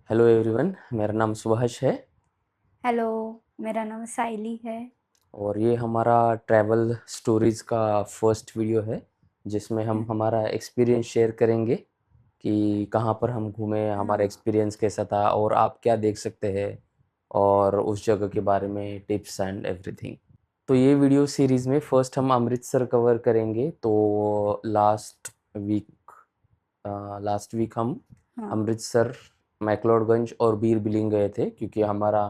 Hello everyone, मेरा नाम सुभाष है हेलो, मेरा नाम साइली है। और ये हमारा ट्रैवल स्टोरीज़ का फर्स्ट वीडियो है जिसमें हम हमारा एक्सपीरियंस शेयर करेंगे कि कहाँ पर हम घूमे, हमारा हाँ। एक्सपीरियंस कैसा था और आप क्या देख सकते हैं और उस जगह के बारे में टिप्स एंड एवरीथिंग। तो ये वीडियो सीरीज़ में फर्स्ट हम अमृतसर कवर करेंगे। तो वीक लास्ट वीक हम हाँ। अमृतसर, मैक्लोडगंज और बीर बिलिंग गए थे क्योंकि हमारा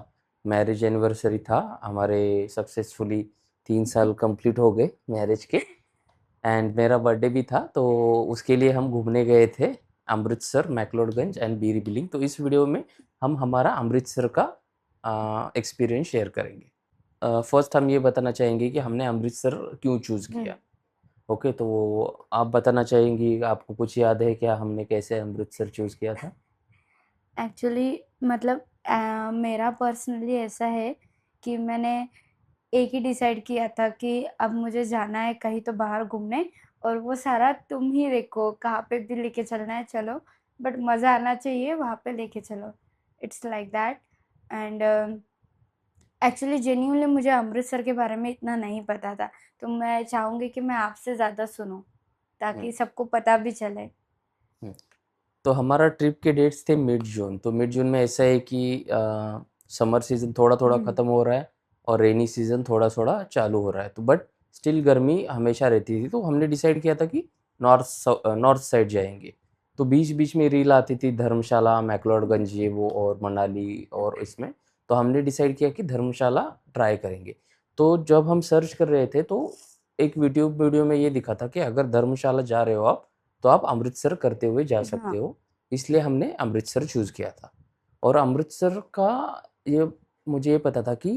मैरिज एनिवर्सरी था। हमारे सक्सेसफुली 3 साल कंप्लीट हो गए मैरिज के एंड मेरा बर्थडे भी था, तो उसके लिए हम घूमने गए थे अमृतसर, मैक्लोडगंज एंड बीर बिलिंग। तो इस वीडियो में हम हमारा अमृतसर का एक्सपीरियंस शेयर करेंगे। फर्स्ट हम ये बताना चाहेंगे कि हमने अमृतसर क्यों चूज़ किया। हम्म। ओके, तो आप बताना चाहेंगी, आपको कुछ याद है क्या, हमने कैसे अमृतसर चूज़ किया था? एक्चुअली मतलब मेरा पर्सनली ऐसा है कि मैंने एक ही डिसाइड किया था कि अब मुझे जाना है कहीं तो बाहर घूमने, और वो सारा तुम ही देखो, कहाँ पे भी लेके चलना है चलो, बट मज़ा आना चाहिए वहाँ पे लेके चलो। It's like that. And actually genuinely मुझे अमृतसर के बारे में इतना नहीं पता था, तो मैं चाहूँगी कि मैं आपसे ज़्यादा सुनूँ हुँ, ताकि सबको पता भी चले। हुँ। तो हमारा ट्रिप के डेट्स थे मिड जून। तो मिड जून में ऐसा है कि समर सीज़न थोड़ा-थोड़ा हम्म। ख़त्म हो रहा है और रेनी सीज़न थोड़ा-थोड़ा चालू हो रहा है। तो बट स्टिल गर्मी हमेशा रहती थी, तो हमने डिसाइड किया था कि नॉर्थ साइड जाएँगे। तो बीच-बीच में रील आती थी धर्मशाला, मैक्लोडगंज ये वो और मनाली और इसमें, तो हमने डिसाइड किया कि धर्मशाला ट्राई करेंगे। तो जब हम सर्च कर रहे थे तो एक यूट्यूब वीडियो में ये दिखा था कि अगर धर्मशाला जा रहे हो आप, तो आप अमृतसर करते हुए जा हाँ। सकते हो। इसलिए हमने अमृतसर चूज़ किया था। और अमृतसर का ये मुझे ये पता था कि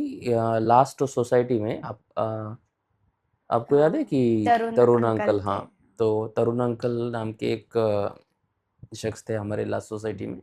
लास्ट सोसाइटी में आपको याद है हाँ, कि तरुण तरुण अंकल अंकल, थे। हाँ, तो तरुण अंकल नाम के एक शख्स थे हमारे लास्ट सोसाइटी में।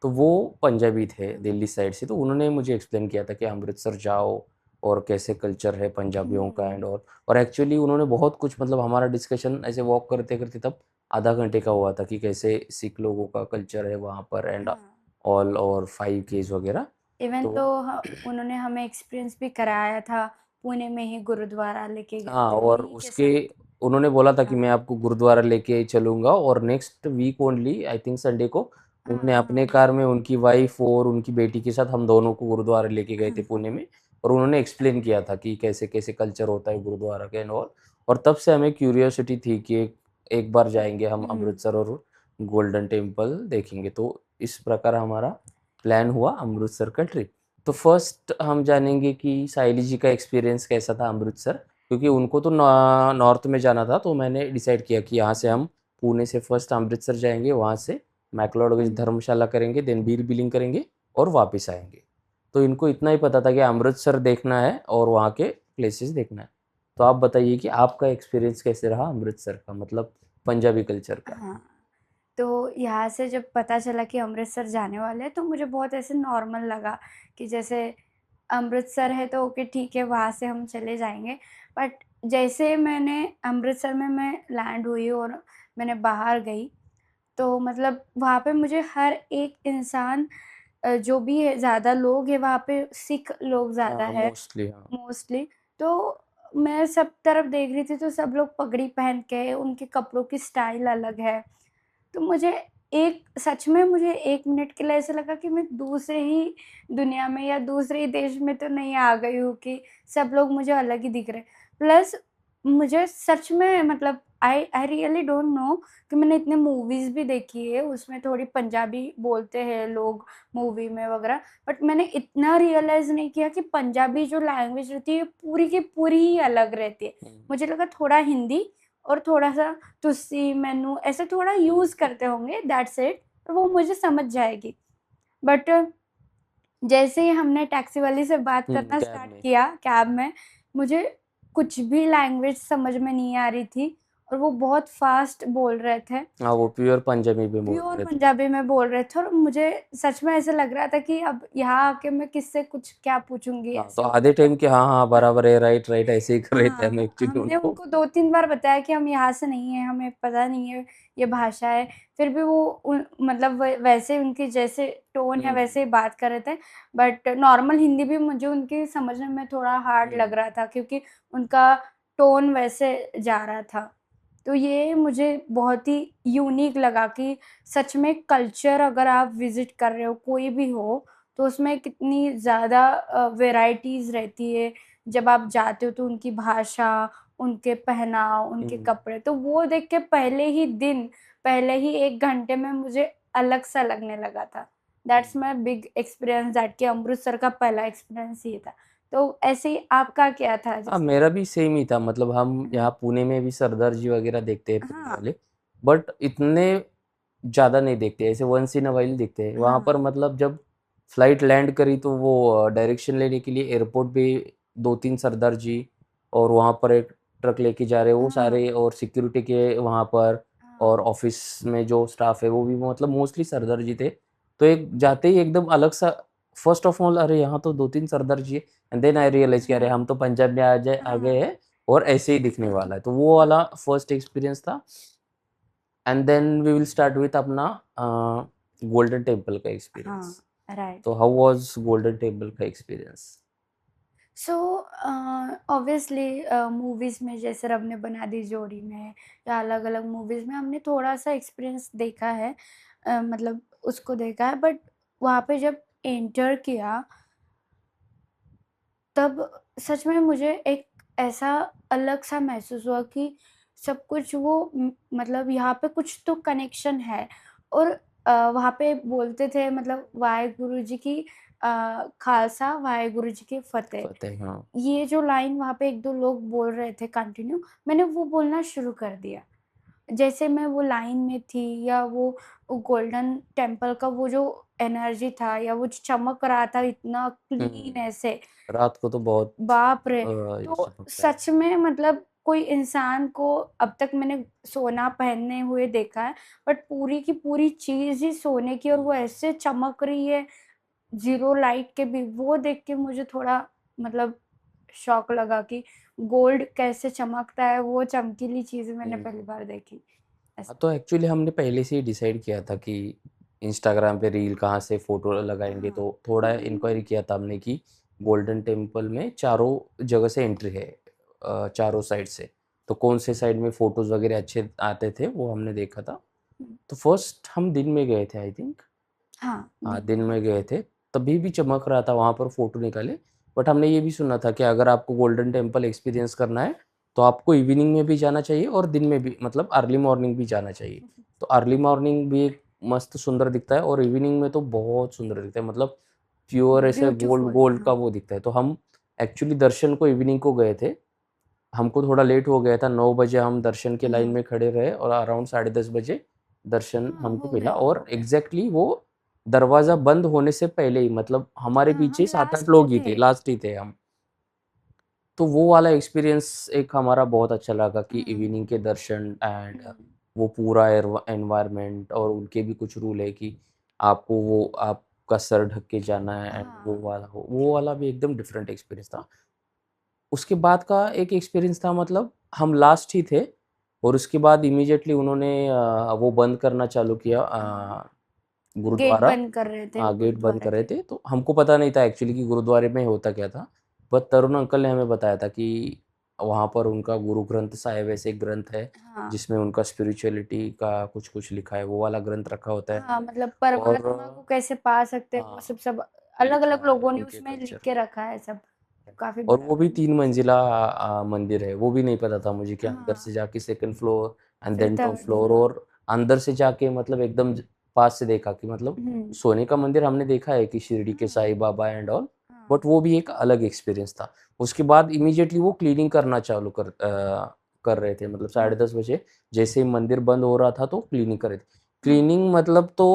तो वो पंजाबी थे दिल्ली साइड से, तो उन्होंने मुझे एक्सप्लेन किया था कि अमृतसर जाओ और कैसे कल्चर है पंजाबियों का हुँ। एंड और एक्चुअली उन्होंने बहुत कुछ, मतलब हमारा डिस्कशन ऐसे वॉक करते-करते तब आधा घंटे का हुआ था कि कैसे सिख लोगों का कल्चर है वहाँ पर एंड हाँ, ऑल और 5 केस वगैरह। इवन तो तो ह उन्होंने हमें एक्सपीरियंस भी कराया था, पुणे में ही गुरुद्वारा लेके गए हाँ, थे और उन्हीं के उसके साथ। उन्होंने बोला था कि मैं हाँ, आपको गुरुद्वारा लेके चलूँगा और next week only I think Sunday को उन्होंने हाँ, अपने हाँ। कार में उनकी वाइफ़ और उनकी बेटी के साथ हम दोनों को गुरुद्वारा लेके गए थे पुणे में। और उन्होंने एक्सप्लेन किया था कि कैसे-कैसे कल्चर होता है गुरुद्वारा का एंड ऑल। और तब से हमें क्यूरियोसिटी थी कि एक एक बार जाएँगे हम हुँ। अमृतसर और गोल्डन टेम्पल देखेंगे। तो इस प्रकार हमारा प्लान हुआ अमृतसर का ट्रिप। तो फर्स्ट हम जानेंगे कि सायली जी का एक्सपीरियंस कैसा था अमृतसर? क्योंकि उनको तो नॉर्थ में जाना था, तो मैंने डिसाइड किया कि यहाँ से हुँ, हम पुणे से फर्स्ट अमृतसर जाएँगे, वहाँ से हुँ। मैक्लोडगंज धर्मशाला करेंगे, देन बीर बिलिंग करेंगे और वापस आएँगे। तो इनको इतना ही पता था कि अमृतसर देखना है और वहाँ के प्लेसेस देखना है। तो आप बताइए कि आपका एक्सपीरियंस कैसे रहा अमृतसर का, मतलब पंजाबी कल्चर का? हाँ, तो यहाँ से जब पता चला कि अमृतसर जाने वाले हैं, तो मुझे बहुत ऐसे नॉर्मल लगा कि जैसे अमृतसर है तो ओके ठीक है, वहाँ से हम चले जाएँगे। बट जैसे मैंने अमृतसर में मैं लैंड हुई और मैंने बाहर गई, तो मतलब वहाँ पे मुझे हर एक इंसान जो भी है, ज़्यादा लोग हैं वहाँ पे, सिख लोग ज़्यादा हाँ, है मोस्टली हाँ। मोस्टली। तो मैं सब तरफ देख रही थी तो सब लोग पगड़ी पहन के, उनके कपड़ों की स्टाइल अलग है। तो मुझे एक सच में मुझे 1 मिनट के लिए ऐसा लगा कि मैं दूसरे ही दुनिया में या दूसरे ही देश में तो नहीं आ गई हूँ कि सब लोग मुझे अलग ही दिख रहे हैं। प्लस मुझे सच में मतलब आई आई रियली डोंट नो कि मैंने इतने मूवीज़ भी देखी है, उसमें थोड़ी पंजाबी बोलते हैं लोग मूवी में वगैरह, बट मैंने इतना रियलाइज़ नहीं किया कि पंजाबी जो लैंग्वेज रहती है, पूरी की पूरी ही अलग रहती है। हुँ, मुझे लगा थोड़ा हिंदी और थोड़ा-सा तुस्सी, मैनू ऐसे थोड़ा हुँ, यूज़ करते होंगे, दैट्स इट, वो मुझे समझ जाएगी। बट जैसे ही हमने टैक्सी वाली से बात हुँ, करना कैब स्टार्ट में। किया, कैब में, मुझे कुछ भी लैंग्वेज समझ में नहीं आ रही थी। और वो बहुत फास्ट बोल रहे थे, हाँ, वो प्योर पंजाबी में बोल प्योर रहे थे। पंजाबी में बोल रहे थे, और मुझे सच में ऐसा लग रहा था कि अब यहाँ आके मैं किससे कुछ क्या पूछूंगी, हाँ, तो ऐसे हो आधे रहा था। टाइम के हाँ, हाँ, बराबर है, राइट, राइट ऐसे ही कर रहे थे हम हाँ, एक्चुअली हमने उनको। उनको 2-3 बार बताया कि हम यहाँ से नहीं हैं, हमें पता नहीं है ये भाषा है। फिर भी वो मतलब वैसे उनकी जैसे टोन है हुँ, वैसे ही बात कर रहे थे। बट नॉर्मल हिंदी भी मुझे उनकी समझने में थोड़ा हार्ड लग हुँ, रहा था, क्योंकि उनका टोन वैसे जा रहा था। तो ये मुझे बहुत ही यूनिक लगा कि सच में कल्चर अगर आप विज़िट कर रहे हो, कोई भी हो, तो उसमें कितनी ज़्यादा वैराइटीज़ रहती है। जब आप जाते हो तो उनकी भाषा, उनके पहनाव, उनके हुँ, कपड़े, तो वो देख के पहले ही 1 घंटे में मुझे अलग-सा लगने लगा था। That's hmm. My big experience, that कि अमृतसर का पहला एक्सपीरियंस ये था। तो ऐसे ही आपका क्या था? हाँ, जैसे मेरा भी सेम ही था मतलब हम हुँ, यहाँ पुणे में भी सरदार जी वगैरह देखते हैं पुणे हाँ, वाले, बट इतने ज़्यादा नहीं देखते, ऐसे वंस इन अ व्हाइल दिखते हैं। वहाँ पर हाँ, मतलब जब फ्लाइट लैंड करी तो वो डायरेक्शन लेने के लिए एयरपोर्ट पे 2-3 सरदार जी और वहाँ पर एक ट्रक लेके जा रहे हैं वो हाँ, सारे और सिक्योरिटी के वहाँ पर हाँ, और ऑफ़िस में जो स्टाफ है वो भी मतलब मोस्टली सरदार जी थे। तो एक जाते ही एकदम अलग-सा फर्स्ट ऑफ ऑल अरे! यहाँ तो 2-3 सरदार जी हैं एंड देन आई रियलाइज़ कि अरे! हाँ, हम तो पंजाब में आ हाँ, गए हैं और ऐसे ही दिखने वाला है। तो वो हाँ, वाला फर्स्ट एक्सपीरियंस था। And then we will start with अपना गोल्डन टेम्पल का हाँ, एक्सपीरियंस। राइट। तो हाउ वाज़ गोल्डन टेम्पल का एक्सपीरियंस? सो ऑब्वियसली मूवीज़ में जैसे रब ने बना दी जोड़ी में या अलग-अलग मूवीज़ में हमने थोड़ा-सा एक्सपीरियंस देखा है, मतलब उसको देखा है, बट वहाँ पे जब एंटर किया तब सच में मुझे एक ऐसा अलग-सा महसूस हुआ कि सब कुछ वो मतलब यहाँ पे कुछ तो कनेक्शन है। और वहाँ पे बोलते थे मतलब वाहेगुरु जी की खालसा वाहेगुरु जी की फ़तेह। फ़तेह हाँ। ये जो लाइन वहाँ पे 1-2 लोग बोल रहे थे कंटिन्यू, मैंने वो बोलना शुरू कर दिया। जैसे मैं वो लाइन में थी या वो गोल्डन टेम्पल का वो जो एनर्जी था या वो जो चमक रहा था इतना क्लीन हुँ, ऐसे, रात को तो बहुत बाप रे! ये तो चमकता है। सच में मतलब कोई इंसान को अब तक मैंने सोना पहने हुए देखा है, बट पूरी की पूरी चीज़ ही सोने की और हुँ, वो ऐसे चमक रही है, ज़ीरो लाइट के भी, वो देख के मुझे थोड़ा मतलब शॉक लगा कि गोल्ड कैसे चमकता है, वो चमकीली चीज़ मैंने हुँ। पहली बार देखी। हाँ, ऐसा। तो एक्चुअली हमने पहले से ही डिसाइड किया था कि इंस्टाग्राम पे रील कहाँ से फ़ोटो लगाएँगे, हाँ। तो थोड़ा इंक्वायरी किया था हमने कि गोल्डन टेम्पल में चारों जगह से एंट्री है चारों साइड से। तो कौन से साइड में फ़ोटोज़ वगैरह अच्छे आते थे, वो हमने देखा था। हुँ, तो फर्स्ट हम दिन में गए थे आई थिंक। हाँ, हाँ, दिन दिन में। में गए थे, तभी भी चमक रहा था, वहाँ पर फ़ोटो निकाले। बट हमने ये भी सुना था कि अगर आपको गोल्डन टेम्पल एक्सपीरियंस करना है, तो आपको इवनिंग में भी जाना चाहिए और दिन में भी मतलब अर्ली मॉर्निंग भी जाना चाहिए। तो अर्ली मॉर्निंग भी एक मस्त सुंदर दिखता है और इवनिंग में तो बहुत सुंदर दिखता है, मतलब प्योर ऐसे गोल्ड ब्यूटीफुल, गोल्ड का हाँ। वो दिखता है। तो हम एक्चुअली दर्शन को इवनिंग को गए थे। हमको थोड़ा लेट हो गया था, 9 बजे हम दर्शन के लाइन हुँ। में खड़े रहे और अराउंड साढ़े 10 बजे दर्शन हाँ, हमको हो मिला गया, और हो गया। एग्ज़ैक्टली वो दरवाज़ा बंद होने से पहले ही मतलब हमारे हाँ, हम पीछे 7-8 लास्ट में लोग ही थे। थे, लास्ट ही थे हम। तो वो वाला एक्सपीरियंस एक हमारा बहुत अच्छा लगा कि हुँ, इवनिंग के दर्शन एंड हुँ। वो पूरा एनवायरनमेंट और उनके भी कुछ रूल है कि आपको वो आपका सर ढक के जाना है एंड हाँ। वो वाला भी एकदम डिफरेंट एक्सपीरियंस था। उसके बाद का एक एक्सपीरियंस था मतलब हम लास्ट ही थे और उसके बाद इमीडिएटली उन्होंने वो बंद करना चालू किया हाँ, गेट गुरुद्वारा। बंद कर रहे थे हाँ, गेट बंद कर गुरुद्वारे रहे के। थे, तो हमको पता नहीं था एक्चुअली कि गुरुद्वारे में होता क्या था। बट तरुण अंकल ने हमें बताया था कि वहाँ पर उनका गुरु ग्रंथ साहिब ऐसे एक ग्रंथ है, हाँ, जिसमें उनका स्पिरिचुअलिटी का कुछ-कुछ लिखा है, वो वाला ग्रंथ रखा होता है। हाँ, मतलब और परमात्मा को कैसे पा सकते हैं वो हाँ, सब लिखा अलग-अलग है लोगों ने उनके उसमें लिख कल्चर के में। रखा है सब। काफ़ी और बड़ा वो भी ग्रंथ 3 है। मंजिला मंदिर है, वो भी नहीं पता था मुझे कि अंदर हाँ, से जाके सेकंड फ्लोर एंड फिर then top third floor floor. और अंदर से जाके मतलब एकदम पास से देखा कि मतलब हुँ, सोने का मंदिर हमने देखा है कि शिरडी के हाँ, साईं बाबा एंड ऑल, हाँ, बट वो भी एक अलग एक्सपीरियंस था। उसके बाद इमीडिएटली वो क्लीनिंग करना चालू कर रहे थे मतलब हुँ, साढ़े 10 बजे जैसे ही मंदिर बंद हो रहा था तो क्लीनिंग कर रहे थे। हाँ, क्लीनिंग मतलब तो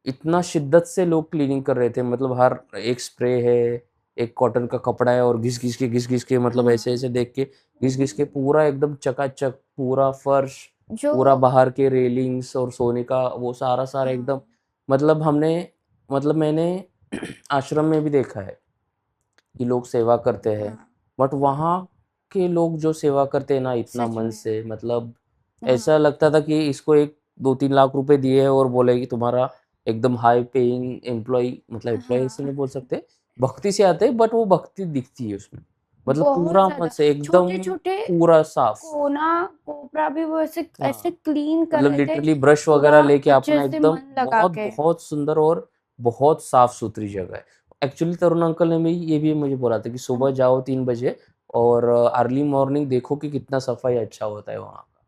इतना शिद्दत से लोग क्लीनिंग कर रहे थे मतलब हर एक स्प्रे है, एक कॉटन का कपड़ा है और घिस घिस के मतलब ऐसे ऐसे देख के घिस घिस के पूरा एकदम चकाचक पूरा फर्श जो पूरा बाहर के रेलिंग्स और सोने का वो सारा सारा एकदम हाँ मतलब हमने मतलब मैंने आश्रम में भी देखा है कि लोग सेवा करते हैं हाँ बट वहाँ के लोग जो सेवा करते हैं ना इतना सच मन में से मतलब ऐसा हाँ लगता था कि इसको एक 2-3 लाख रुपए दिए हैं और बोले कि तुम्हारा एकदम हाई पेइंग एम्प्लॉय मतलब एम्प्लॉय ऐसे हाँ नहीं बोल सकते भक्ति से आते हैं बट वो भक्ति दिखती है उसमें मतलब बहुत पूरा मन ज्यादा से एकदम छोटे छोटे पूरा साफ कोना कोपरा भी वो ऐसे हाँ ऐसे क्लीन कर मतलब रहे थे लिटरली ब्रश पूरा वगैरह लेके अच्छे अपना से एकदम मन लगा बहुत के बहुत सुंदर और बहुत साफ सुथरी जगह है एक्चुअली तरुण अंकल ने भी ये भी मुझे बोला था कि सुबह जाओ 3 बजे और अर्ली मॉर्निंग देखो कि कितना सफाई अच्छा होता है वहाँ का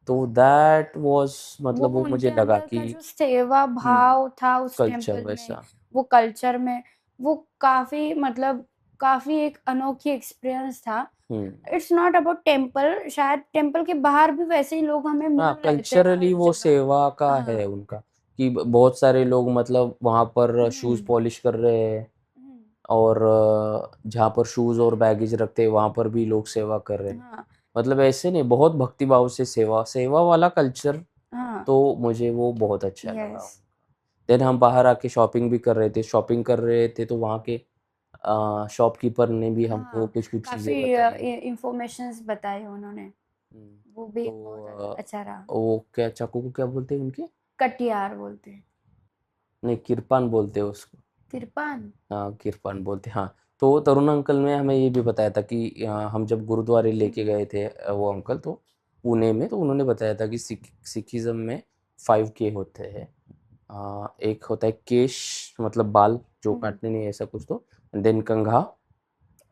तो दैट वाज वो मतलब वो मुझे उनके लगा अंदर कि का जो सेवा भाव था उस कल्चर टेम्पल में वैसा वो कल्चर में वो काफी मतलब काफी एक अनोखी एक्सपीरियंस था hmm it's not about temple शायद टेम्पल के बाहर भी वैसे ही लोग हमें मिल हाँ रहे थे कल्चरली हर वो जगह सेवा का है हाँ उनका कि बहुत सारे लोग मतलब वहाँ पर शूज हम्म पॉलिश कर रहे हैं हम्म, और जहाँ पर शूज और बैगेज रखते हैं वहाँ पर भी लोग सेवा कर रहे हैं हाँ मतलब ऐसे नहीं बहुत भक्तिभाव से सेवा सेवा वाला कल्चर हाँ तो मुझे वो बहुत अच्छा यस लगा देन हम बाहर आके शॉपिंग भी कर रहे थे शॉपिंग कर रहे थे तो वहाँ के शॉपकीपर ने भी हमको हाँ कुछ कुछ काफी चीज़ें बताई इंफॉर्मेशंस बताए उन्होंने हम्म, वो भी तो एक बहुत अच्छा रहा वो क्या चाकू को क्या बोलते हैं उनके कटियार बोलते हैं नहीं किरपान बोलते हैं उसको तिरपान हाँ किरपान बोलते हैं हाँ तो तरुण अंकल ने हमें ये भी बताया था कि हम जब गुरुद्वारे लेके गए थे वो अंकल तो पुणे में तो उन्होंने बताया था कि सिखिज्म में 5K होते हैं एक होता है केश मतलब बाल जो काटने नहीं ऐसा कुछ तो देन कंघा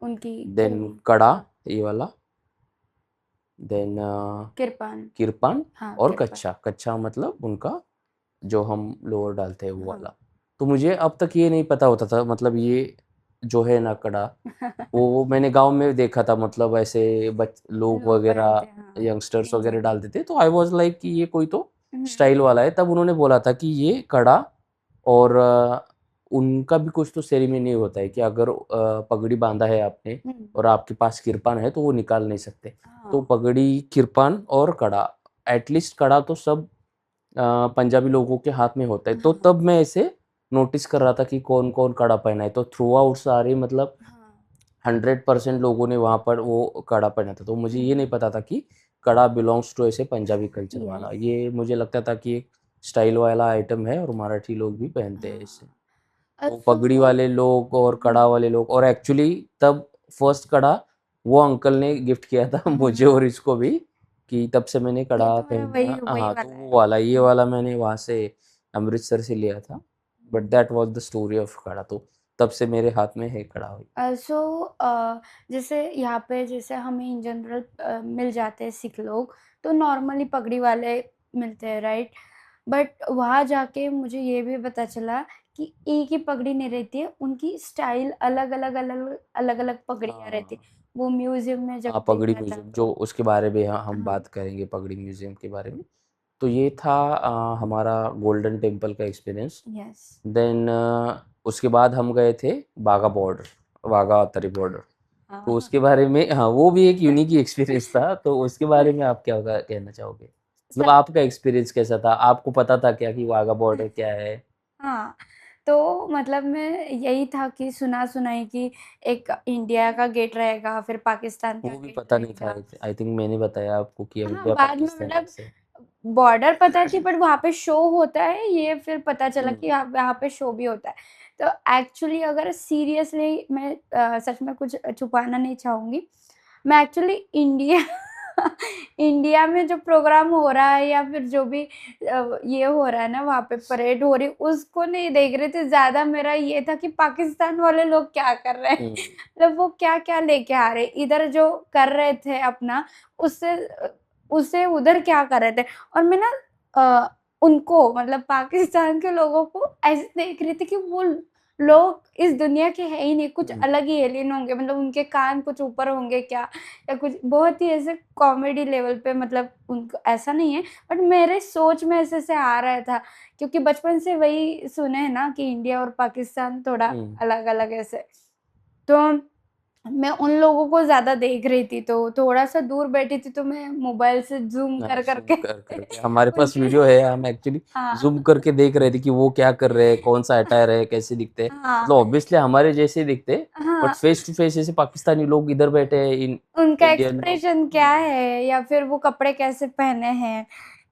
उनकी देन कोन कड़ा हाँ ये वाला देन किरपान किरपान हाँ और किरपान कच्चा कच्चा मतलब उनका जो हम लोअर डालते हैं वो हाँ वाला तो मुझे अब तक ये नहीं पता होता था मतलब ये जो है ना कड़ा वो मैंने गांव में देखा था मतलब ऐसे लोग लोग वगैरह पहनते हैं हाँ यंगस्टर्स वगैरह एंजॉय डालते थे तो आई वाज लाइक कि ये कोई तो हम्म स्टाइल वाला है तब उन्होंने बोला था कि ये कड़ा और उनका भी कुछ तो सेरेमनी होता है कि अगर पगड़ी बांधा है आपने हम्म, और आपके पास किरपान है तो वो निकाल नहीं सकते तो हाँ पगड़ी किरपान और कड़ा एटलीस्ट कड़ा तो सब पंजाबी लोगों के हाथ में होता है तो हाँ तब मैं ऐसे नोटिस कर रहा था कि कौन कौन कड़ा पहना है तो थ्रू आउट सारे मतलब हाँ 100% लोगों ने वहाँ पर वो कड़ा पहना था तो मुझे ये नहीं पता था कि कड़ा बिलोंग्स टू ऐसे पंजाबी कल्चर वाला यस ये मुझे लगता था कि एक स्टाइल वाला आइटम है और मराठी लोग भी पहनते हैं इसे हाँ तो सो पगड़ी वाले लोग और कड़ा वाले लोग और एक्चुअली तब फर्स्ट कड़ा वो अंकल ने गिफ्ट किया था मुझे और हाँ इसको भी कि तब से मैंने ये कड़ा तुम्हारा वही पहनना वही हाँ तो वाला है वो वाला ये वाला मैंने वहाँ से अमृतसर से लिया था but that was the story of कड़ा तो तब से मेरे हाथ में है कड़ा हुई सो जैसे यहाँ पे जैसे हमें इन जनरल मिल जाते हैं सिख लोग तो नॉर्मली पगड़ी वाले मिलते हैं राइट बट वहाँ जाके मुझे ये भी पता चला कि एक ही पगड़ी नहीं रहती है उनकी स्टाइल अलग अलग अलग अलग अलग पगड़ियाँ रहती हाँ है वो म्यूजियम में हाँ जब पगड़ी देखा था म्यूजियम जो तो उसके बारे में हम हाँ बात करेंगे पगड़ी म्यूजियम के बारे में तो ये था हमारा गोल्डन टेम्पल का एक्सपीरियंस यस देन उसके बाद हम गए थे बाघा बॉर्डर वाघा अत्तरी बॉर्डर तो हाँ उसके बारे में हाँ वो भी एक यूनिक ही एक्सपीरियंस था तो उसके बारे में आप क्या कहना चाहोगे मतलब सब आपका एक्सपीरियंस कैसा था आपको पता था क्या कि वाघा बॉर्डर क्या है हाँ, तो मतलब मैं यही था कि सुना-सुनाई कि एक इंडिया का गेट रहेगा, फिर पाकिस्तान का वो भी गेट पता नहीं था रहेगा। आई थिंक मैंने बताया आपको कि हाँ, इंडिया बाद में पाकिस्तान मतलब ऐसे बॉर्डर पता थी बट वहाँ पे शो होता है, ये फिर पता चला हम्म कि यहाँ पे शो भी होता है। तो एक्चुअली अगर सीरियसली मैं सच में कुछ छुपाना नहीं चाहूँगी। मैं एक्चुअली इंडिया इंडिया में जो प्रोग्राम हो रहा है या फिर जो भी ये हो रहा है ना वहाँ पे परेड हो रही उसको नहीं देख रहे थे ज़्यादा मेरा ये था कि पाकिस्तान वाले लोग क्या कर रहे हैं हम्म मतलब वो क्या-क्या लेके आ रहे हैं इधर जो कर रहे थे अपना उससे उससे उधर क्या कर रहे थे और मैं ना उनको मतलब पाकिस्तान के लोगों को ऐसे देख रही थी कि वो लोग इस दुनिया के है ही नहीं कुछ हम्म अलग ही एलियन होंगे मतलब उनके कान कुछ ऊपर होंगे क्या या कुछ बहुत ही ऐसे कॉमेडी लेवल पे मतलब उनको ऐसा नहीं है बट मेरे सोच में ऐसे से आ रहा था क्योंकि बचपन से वही सुने हैं ना कि इंडिया और पाकिस्तान थोड़ा हम्म अलग-अलग ऐसे तो मैं उन लोगों को ज़्यादा देख रही थी, तो थोड़ा-सा दूर बैठी थी तो मैं मोबाइल से ज़ूम कर कर ज़ूम के कर करके हमारे पास उनके वीडियो है, हम एक्चुअली हाँ, ज़ूम करके देख रहे थे कि वो क्या कर रहे हैं, कौन-सा अटायर है, कैसे दिखते हैं। हाँ, मतलब ऑब्वियसली हमारे जैसे ही दिखते हैं, बट हाँ, फेस टू फेस ऐसे पाकिस्तानी लोग इधर बैठे हैं, इन उनका इंडियन लोग। एक्सप्रेशन क्या है या फिर वो कपड़े कैसे पहने हैं,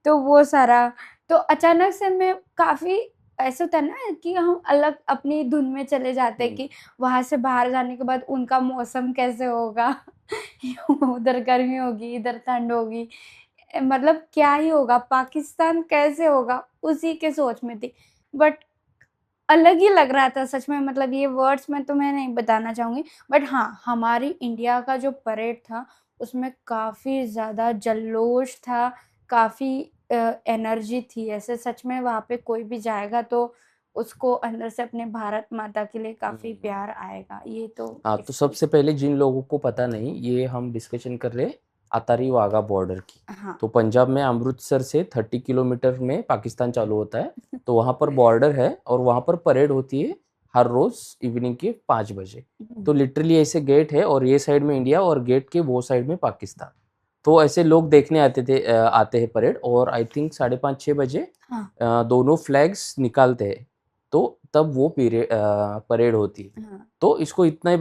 तो वो सारा। तो अचानक से मैं काफ़ी ऐसा होता है ना कि हम अलग अपनी धुन में चले जाते हैं हुँ, कि वहाँ से बाहर जाने के बाद उनका मौसम कैसे होगा, उधर गर्मी होगी, इधर ठंड होगी, मतलब क्या ही होगा, पाकिस्तान कैसे होगा, उसी के सोच में थी। बट अलग ही लग रहा था सच में, मतलब ये वर्ड्स में तो मैं नहीं बताना चाहूँगी। बट हाँ, हमारी इंडिया का जो परेड था, उसमें काफ़ी ज़्यादा जल्लोष था, काफ़ी एनर्जी थी। ऐसे सच में वहाँ पे कोई भी जाएगा तो उसको अंदर से अपने भारत माता के लिए काफ़ी हुँ। प्यार आएगा। ये तो हाँ, तो एक्सपीरियंस। सबसे पहले जिन लोगों को पता नहीं, ये हम डिस्कशन कर रहे हैं अतारी वाघा बॉर्डर की। हाँ। तो पंजाब में अमृतसर से 30 किलोमीटर में पाकिस्तान चालू होता है, तो वहाँ पर बॉर्डर है और वहाँ पर परेड होती है हर रोज़ इवनिंग के 5 बजे। हुँ, तो लिटरली ऐसे गेट है और ये साइड में इंडिया और गेट के वो साइड में पाकिस्तान। तो ऐसे लोग देखने आते हैं परेड और आई थिंक 5:30-6 बजे हाँ, दोनों फ्लैग्स निकालते हैं, तो तब वो परेड होती है। हाँ, तो इसको इतना ही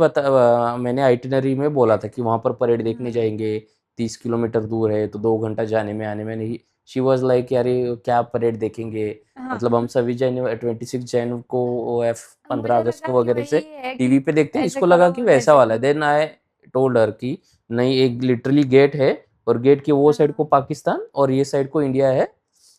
मैंने आइटिनरी में बोला था कि वहाँ पर परेड देखने हाँ, जाएँगे, 30 किलोमीटर दूर है, तो 2 घंटा जाने में, आने में नहीं। शी वाज़ लाइक अरे क्या परेड देखेंगे? हाँ। मतलब हम सभी 26 जैन को वो F 15 मुझे अगस्त लगा को कि वगैरह से वही है कि टीवी पे देखते हैं, ऐसे इसको लगा करो, कि वैसा वैसे वाला है। करो। देन आई टोल्ड हर कि नहीं, एक लिटरली गेट है और गेट के वो साइड को हाँ, पाकिस्तान और ये साइड को इंडिया है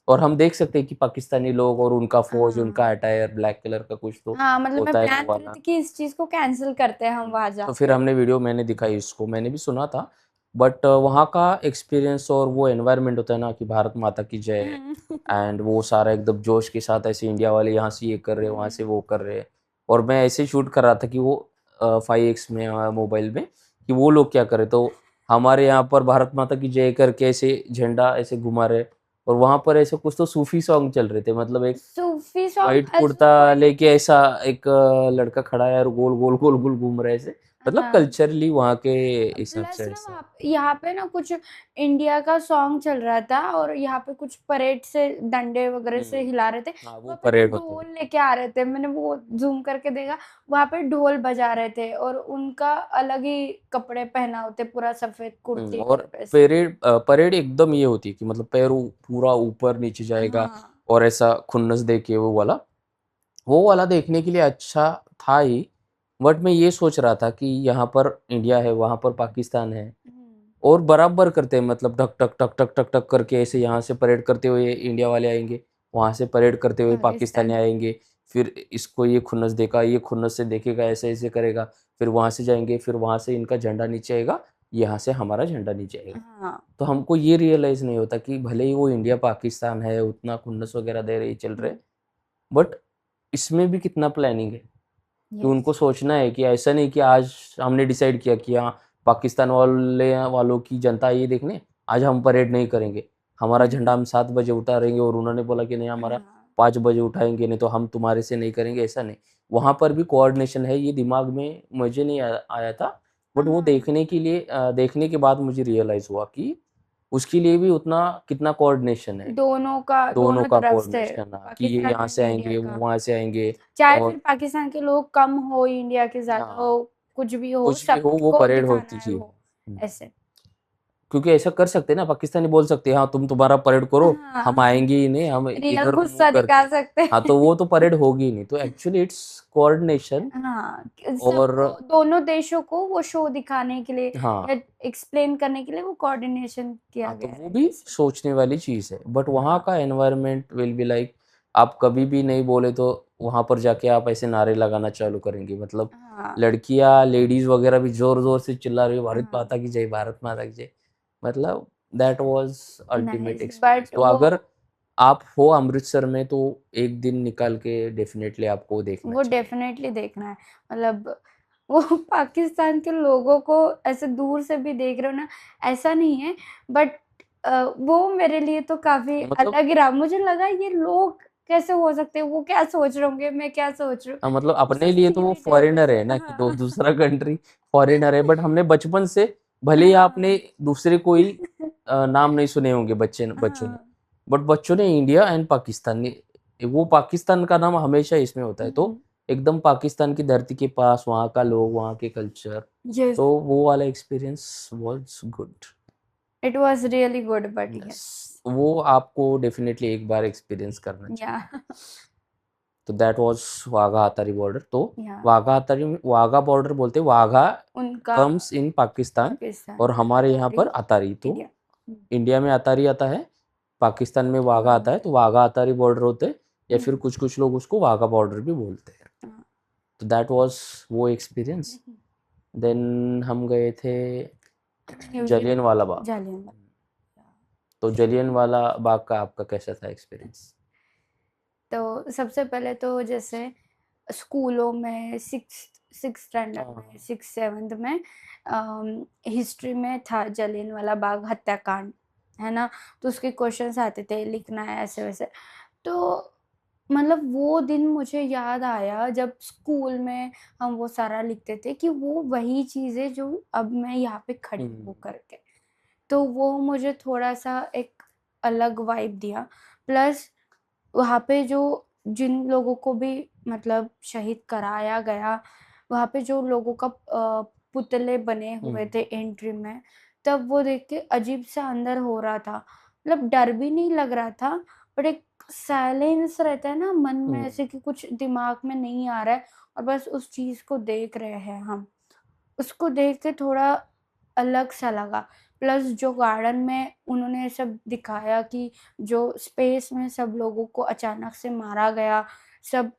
और हम देख सकते हैं कि पाकिस्तानी लोग और उनका फ़ौज, उनका हाँ। अटायर ब्लैक कलर का कुछ तो हाँ, मतलब मैं होता है वो प्लान कर रही वाला। थी कि इस चीज़ को कैंसल करते हैं हम वहाँ तो फिर जाके। हमने वीडियो मैंने दिखाई इसको, मैंने भी सुना था, बट वहाँ का एक्सपीरियंस और वो एनवायरनमेंट होता है ना कि भारत माता की जय हुँ। एंड वो सारा एकदम जोश के साथ ऐसे इंडिया वाले यहाँ से ये कर रहे हैं, वहाँ से हुँ। वो कर रहे हैं और मैं ऐसे ही शूट कर रहा था कि वो 5x में मोबाइल में कि वो लोग क्या कर रहे, तो हमारे यहाँ पर भारत माता की जय करके ऐसे झंडा ऐसे घुमा रहे और वहाँ पर ऐसे कुछ तो सूफ़ी सॉन्ग चल रहे थे, मतलब एक सूफ़ी सॉन्ग व्हाइट ऐसा कुर्ता कोई लेके ऐसा एक लड़का खड़ा है और गोल-गोल, गोल-गोल घूम रहा है ऐसे, मतलब हाँ। कल्चरली वहाँ के हिसाब प्लस से ना ऐसा। वहाँ यहाँ पे ना कुछ इंडिया का सॉन्ग चल रहा था और यहाँ पे कुछ परेड से डंडे वगैरह से हुँ। हिला रहे थे। हाँ, वो वहाँ पे ना परेड होता है। ढोल लेके आ रहे थे। मैंने वो ज़ूम करके देखा, वहाँ पे ढोल बजा रहे थे और उनका अलग ही कपड़े पहना होते, पूरा सफ़ेद कुर्ती और टाइप ऐसे। परेड एकदम ये होती है कि मतलब पैर पूरा ऊपर नीचे जाएगा हाँ। और ऐसा खुन्नस देके वो वाला देखने के लिए अच्छा था ही, बट मैं ये सोच रहा था कि यहाँ पर इंडिया है, वहाँ पर पाकिस्तान है हुँ। और बराबर करते हैं, मतलब ढक, टक, टक, टक, टक, टक करके ऐसे यहाँ से परेड करते हुए इंडिया वाले आएँगे, वहाँ से परेड करते हुए पाकिस्तानी पाकिस्तान। आएँगे, फिर इसको ये खुन्नस देखा, ये खुन्नस से देखेगा, ऐसे-ऐसे करेगा, फिर वहाँ से जाएँगे, फिर वहाँ से इनका झंडा नीचे आएगा, यहाँ से हमारा झंडा नीचे आएगा। हाँ। तो हमको ये रियलाइज़ नहीं होता कि भले ही वो इंडिया पाकिस्तान है, उतना खुन्नस वगैरह दे रहे, चल रहे, हुँ। बट इसमें भी कितना प्लानिंग है कि यस। उनको सोचना है कि ऐसा नहीं कि आज हमने डिसाइड किया कि हाँ, पाकिस्तान वालों की जनता ये देखने, आज हम परेड नहीं करेंगे। हमारा झंडा हुँ। हम 7 बजे उतारेंगे और उन्होंने बोला कि नहीं हमारा हाँ। 5 बजे उठाएँगे, नहीं तो हम तुम्हारे से नहीं करेंगे, ऐसा नहीं। वहाँ पर भी कोऑर्डिनेशन है, ये दिमाग में मुझे नहीं आया था, बट वो हाँ। देखने के बाद मुझे रियलाइज़ हुआ कि उसके लिए भी उतना कितना कोऑर्डिनेशन है। दोनों दोनों का तरफ से, कोऑर्डिनेशन, हाँ, कि ये पाकिस्तान यहाँ एंड से इंडिया आएँगे, वो का। वहाँ से आएँगे चाहे फिर और पाकिस्तान के लोग कम हो, इंडिया के ज़्यादा हाँ, हो, कुछ भी हो, कुछ भी हो वो सबको परेड दिखाना होती है थी। वो, हुँ, ऐसे। क्योंकि ऐसा कर सकते हैं ना, पाकिस्तानी बोल सकते हैं, हाँ, तुम तुम्हारा परेड करो, हम हाँ, आएँगे ही नहीं, हम रियल इधर मूव गुस्सा करके। दिखा सकते हाँ, तो हैं। वो तो परेड होगी ही नहीं, तो एक्चुअली इट्स कोऑर्डिनेशन हाँ, कि और सबको, दोनों देशों को वो शो दिखाने के लिए हाँ, या एक्सप्लेन करने के लिए वो कोऑर्डिनेशन किया हाँ, तो गया वो है भी ऐसे। सोचने वाली चीज़ है। बट वहाँ हाँ, का एनवायरनमेंट विल बी लाइक आप कभी भी नहीं बोले तो वहाँ पर जाके आप ऐसे नारे लगाना चालू करेंगे। मतलब हाँ, लड़कियाँ, लेडीज़ वगैरह भी ज़ोर-ज़ोर से चिल्ला रही हो, भारत हाँ, माता की जय, भारत माता की जय। मतलब that was ultimate nice experience. But तो अगर आप हो अमृतसर में तो एक दिन निकाल के डेफ़िनेटली आपको देखना वो चाहिए। डेफ़िनेटली देखना है। मतलब वो पाकिस्तान के लोगों को ऐसे दूर से भी देख रहे हो ना, ऐसा नहीं है, बट वो मेरे लिए तो काफ़ी मतलब अलग ही रहा। मुझे लगा ये लोग कैसे हो सकते हैं, वो क्या सोच रहे होंगे, मैं क्या सोच रही हूँ, मतलब वो अपने सब लिए तो वो सीरीज फॉरेनर है एपिसोड। ना, कि हाँ दूसरा कंट्री फॉरेनर है, बट हमने बचपन से भले ही आपने हाँ दूसरे कोई नाम नहीं सुने होंगे बच्चों ने, हाँ बट बच्चों ने इंडिया एंड पाकिस्तान वो पाकिस्तान का नाम हमेशा इसमें होता है, तो एकदम पाकिस्तान की धरती के पास वहाँ का लोग, वहाँ के कल्चर, यस, तो वो वाला experience was good. It was really good, but yes, yes, वो आपको डेफिनेटली एक बार एक्सपीरियंस करना या चाहिए। तो that was Wagah Attari border. तो या वाघा अतारी, वाघा बॉर्डर बोलते हैं, वाघा उनका कम्स इन पाकिस्तान, पाकिस्तान, और हमारे यहाँ अतारी पर अतारी, तो इंडिया। इंडिया में अतारी आता है, पाकिस्तान में वाघा आता है, तो वाघा अतारी बॉर्डर होते हैं, या फिर कुछ कुछ लोग उसको वाघा बॉर्डर भी बोलते हैं। तो दैट वाज वो एक्सपीरियंस। देन हम गए थे म्यूजियम, जलियन वाला बाग। जालियन। तो जलियन वाला बाग का आपका कैसा था एक्सपीरियंस? तो सबसे पहले तो जैसे स्कूलों में सिक्स स्टैंडर्ड में, सिक्स सेवन्थ में हिस्ट्री में था जलियन वाला बाग हत्याकांड, है ना, तो उसके क्वेश्चंस आते थे, लिखना है ऐसे वैसे। तो मतलब वो दिन मुझे याद आया जब स्कूल में हम वो सारा लिखते थे, कि वो वही चीज़ें जो अब मैं यहाँ पे खड़ी हूँ करके, तो वो मुझे थोड़ा सा एक अलग वाइब दिया। प्लस वहाँ पे जो जिन लोगों को भी मतलब शहीद कराया गया, वहाँ पे जो लोगों का पुतले बने हुए थे एंट्री में, तब वो देख के अजीब सा अंदर हो रहा था। मतलब डर भी नहीं लग रहा था, बट एक साइलेंस रहता है ना मन में, ऐसे कि कुछ दिमाग में नहीं आ रहा है और बस उस चीज़ को देख रहे हैं हम। उसको देख के थोड़ा अलग सा लगा। प्लस जो गार्डन में उन्होंने सब दिखाया कि जो स्पेस में सब लोगों को अचानक से मारा गया, सब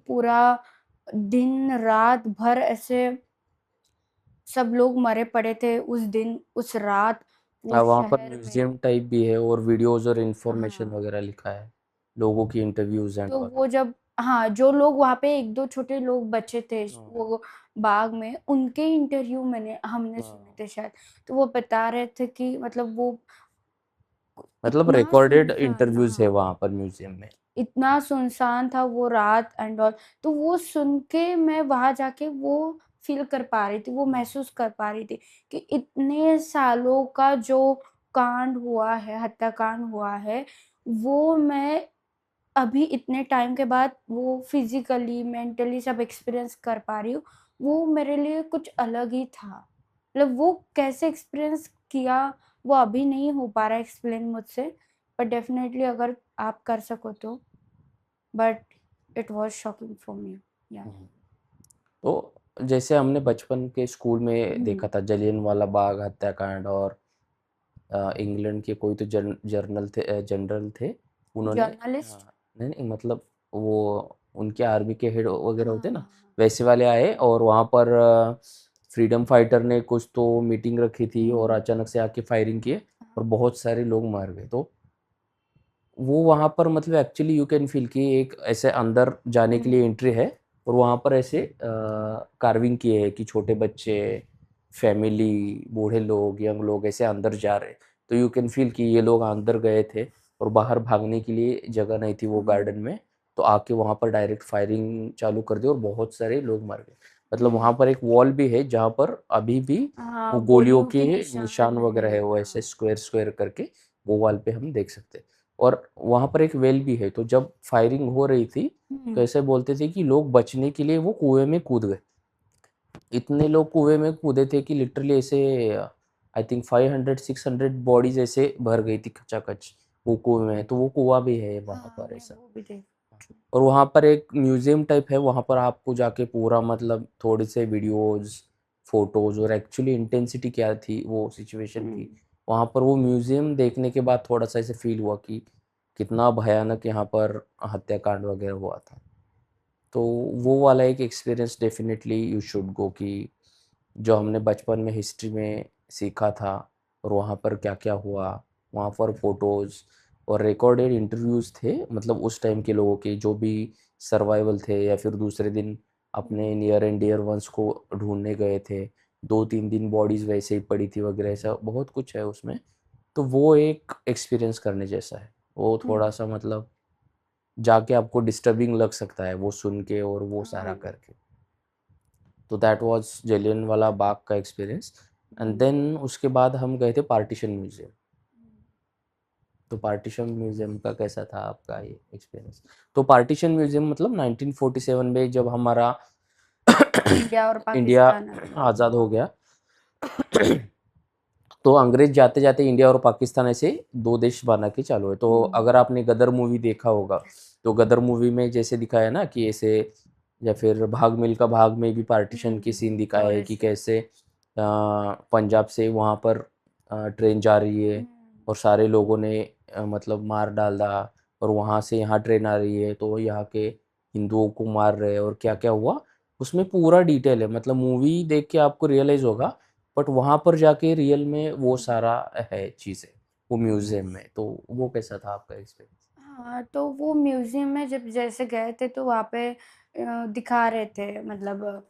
पूरा दिन रात भर ऐसे सब लोग मरे पड़े थे उस दिन, उस रात, वो वहाँ पर शहर में। म्यूजियम टाइप भी है, और वीडियोस और इंफॉर्मेशन हाँ, वगैरह लिखा है, लोगों की इंटरव्यूज एंड तो वो वगैरह। जब, हाँ, जो लोग वहाँ पे 1-2 छोटे लोग बचे थे वो बाग में, उनके इंटरव्यू हमने सुने थे शायद। तो वो बता रहे थे कि मतलब वो मतलब इतना रिकॉर्डेड सुनसान, इंटरव्यूज है हाँ, वहाँ पर म्यूजियम में। इतना सुनसान था वो रात एंड ऑल। तो वो सुन के मैं वहाँ जाके वो फ़ील कर पा रही थी, वो महसूस कर पा रही थी कि इतने सालों का जो कांड हुआ है, हत्याकांड हुआ है, वो मैं अभी इतने टाइम के बाद वो फिज़िकली, मेंटली सब एक्सपीरियंस कर पा रही हूँ। वो मेरे लिए कुछ अलग ही था। मतलब वो कैसे एक्सपीरियंस किया, वो अभी नहीं हो पा रहा है एक्सप्लेन मुझसे, बट डेफ़िनेटली अगर आप कर सको तो, but it was shocking for me. या तो जैसे हमने बचपन के स्कूल में हुँ, देखा था जलियनवाला बाग हत्याकांड, और इंग्लैंड के कोई तो जर्नल थे, जनरल थे, उन्होंने, जर्नलिस्ट, हाँ, नहीं नहीं, मतलब वो उनके आर्मी के हेड वगैरह होते हैं ना, हाँ, वैसे वाले आए, और वहाँ पर फ्रीडम फाइटर ने कुछ तो मीटिंग रखी थी, और हुँ, अचानक से आके फायरिंग किए, और हाँ, बहुत सारे लोग मार गए। तो वो वहाँ पर मतलब एक्चुअली यू कैन फील कि एक ऐसे अंदर जाने के लिए हुँ, एंट्री है, और वहाँ पर ऐसे कार्विंग किए हैं कि छोटे बच्चे, फैमिली, बूढ़े लोग, यंग लोग ऐसे अंदर जा रहे हैं। तो यू कैन फील कि ये लोग अंदर गए थे, और बाहर भागने के लिए जगह नहीं थी वो हुँ, गार्डन में, तो आके वहाँ पर डायरेक्ट फायरिंग चालू कर दी, और बहुत सारे लोग मर गए। मतलब वहाँ हुँ, पर एक वॉल भी है जहाँ पर अभी भी वो हाँ, गोलियों गोलियों के के निशान निशान वगैरह है, है, वो ऐसे हाँ, स्क्वायर स्क्वायर करके वो वॉल पे हम देख सकते हैं। और वहाँ पर एक वेल भी है, तो जब फायरिंग हो रही थी, तो हुँ, ऐसे बोलते थे कि लोग बचने के लिए वो कुएं में कूद गए। इतने लोग कुएं में कूदे थे कि लिटरली ऐसे आई थिंक 500-600 बॉडीज ऐसे भर गई थी खचाखच वो कुएं में। तो वो कुआं भी है वहाँ हाँ, पर मैं ऐसा। वो भी देख। और वहाँ पर एक म्यूजियम टाइप है, वहाँ पर आपको जाके पूरा मतलब थोड़े से वीडियोस, फोटोज, और एक्चुअली इंटेंसिटी क्या थी वो सिचुएशन की, हुँ, वहाँ पर वो म्यूजियम देखने के बाद थोड़ा सा ऐसे फील हुआ कि कितना भयानक यहाँ पर हत्याकांड वगैरह हुआ था। तो वो वाला एक experience definitely you should go, कि जो हमने बचपन में हिस्ट्री में सीखा था, और वहाँ पर क्या-क्या हुआ, वहाँ पर फ़ोटोज़ और रिकॉर्डेड इंटरव्यूज़ थे, मतलब उस टाइम के लोगों के जो भी सर्वाइवल थे, या फिर दूसरे दिन अपने हुँ, नियर एंड डियर वन्स को ढूँढने गए थे। 2-3 दिन बॉडीज़ वैसे ही पड़ी थी वगैरह, ऐसा बहुत कुछ है उसमें। तो वो एक एक्सपीरियंस करने जैसा है। वो हुँ, थोड़ा-सा मतलब जाके आपको डिस्टर्बिंग लग सकता है वो सुन के और वो सारा हाँ। करके। तो दैट वाज जलियांवाला बाग का एक्सपीरियंस। एंड देन उसके बाद हम गए थे पार्टीशन म्यूजियम। तो पार्टीशन म्यूजियम का कैसा था आपका ये एक्सपीरियंस? तो पार्टीशन म्यूजियम मतलब 1947 में जब हमारा इंडिया और इंडिया पाकिस्तान आज़ाद हो गया तो अंग्रेज जाते जाते इंडिया और पाकिस्तान ऐसे दो देश बना के चालू है। तो अगर आपने गदर मूवी देखा होगा तो गदर मूवी में जैसे दिखाया ना कि ऐसे, या फिर भाग मिल्खा भाग में भी पार्टीशन की सीन दिखाया है कि फॉरेस्ट। कैसे पंजाब से वहाँ पर ट्रेन जा रही है और सारे लोगों ने मतलब मार डाला, और वहाँ से यहाँ ट्रेन आ रही है तो यहाँ के हिंदुओं को मार रहे हैं और क्या क्या हुआ उसमें पूरा डिटेल है। मतलब मूवी देख के आपको रियलाइज होगा, बट वहाँ पर जाके रियल में वो सारा है चीज़ें वो म्यूजियम में। तो वो कैसा था आपका एक्सपीरियंस? हाँ, तो वो म्यूज़ियम में जब जैसे गए थे तो वहाँ पे दिखा रहे थे, मतलब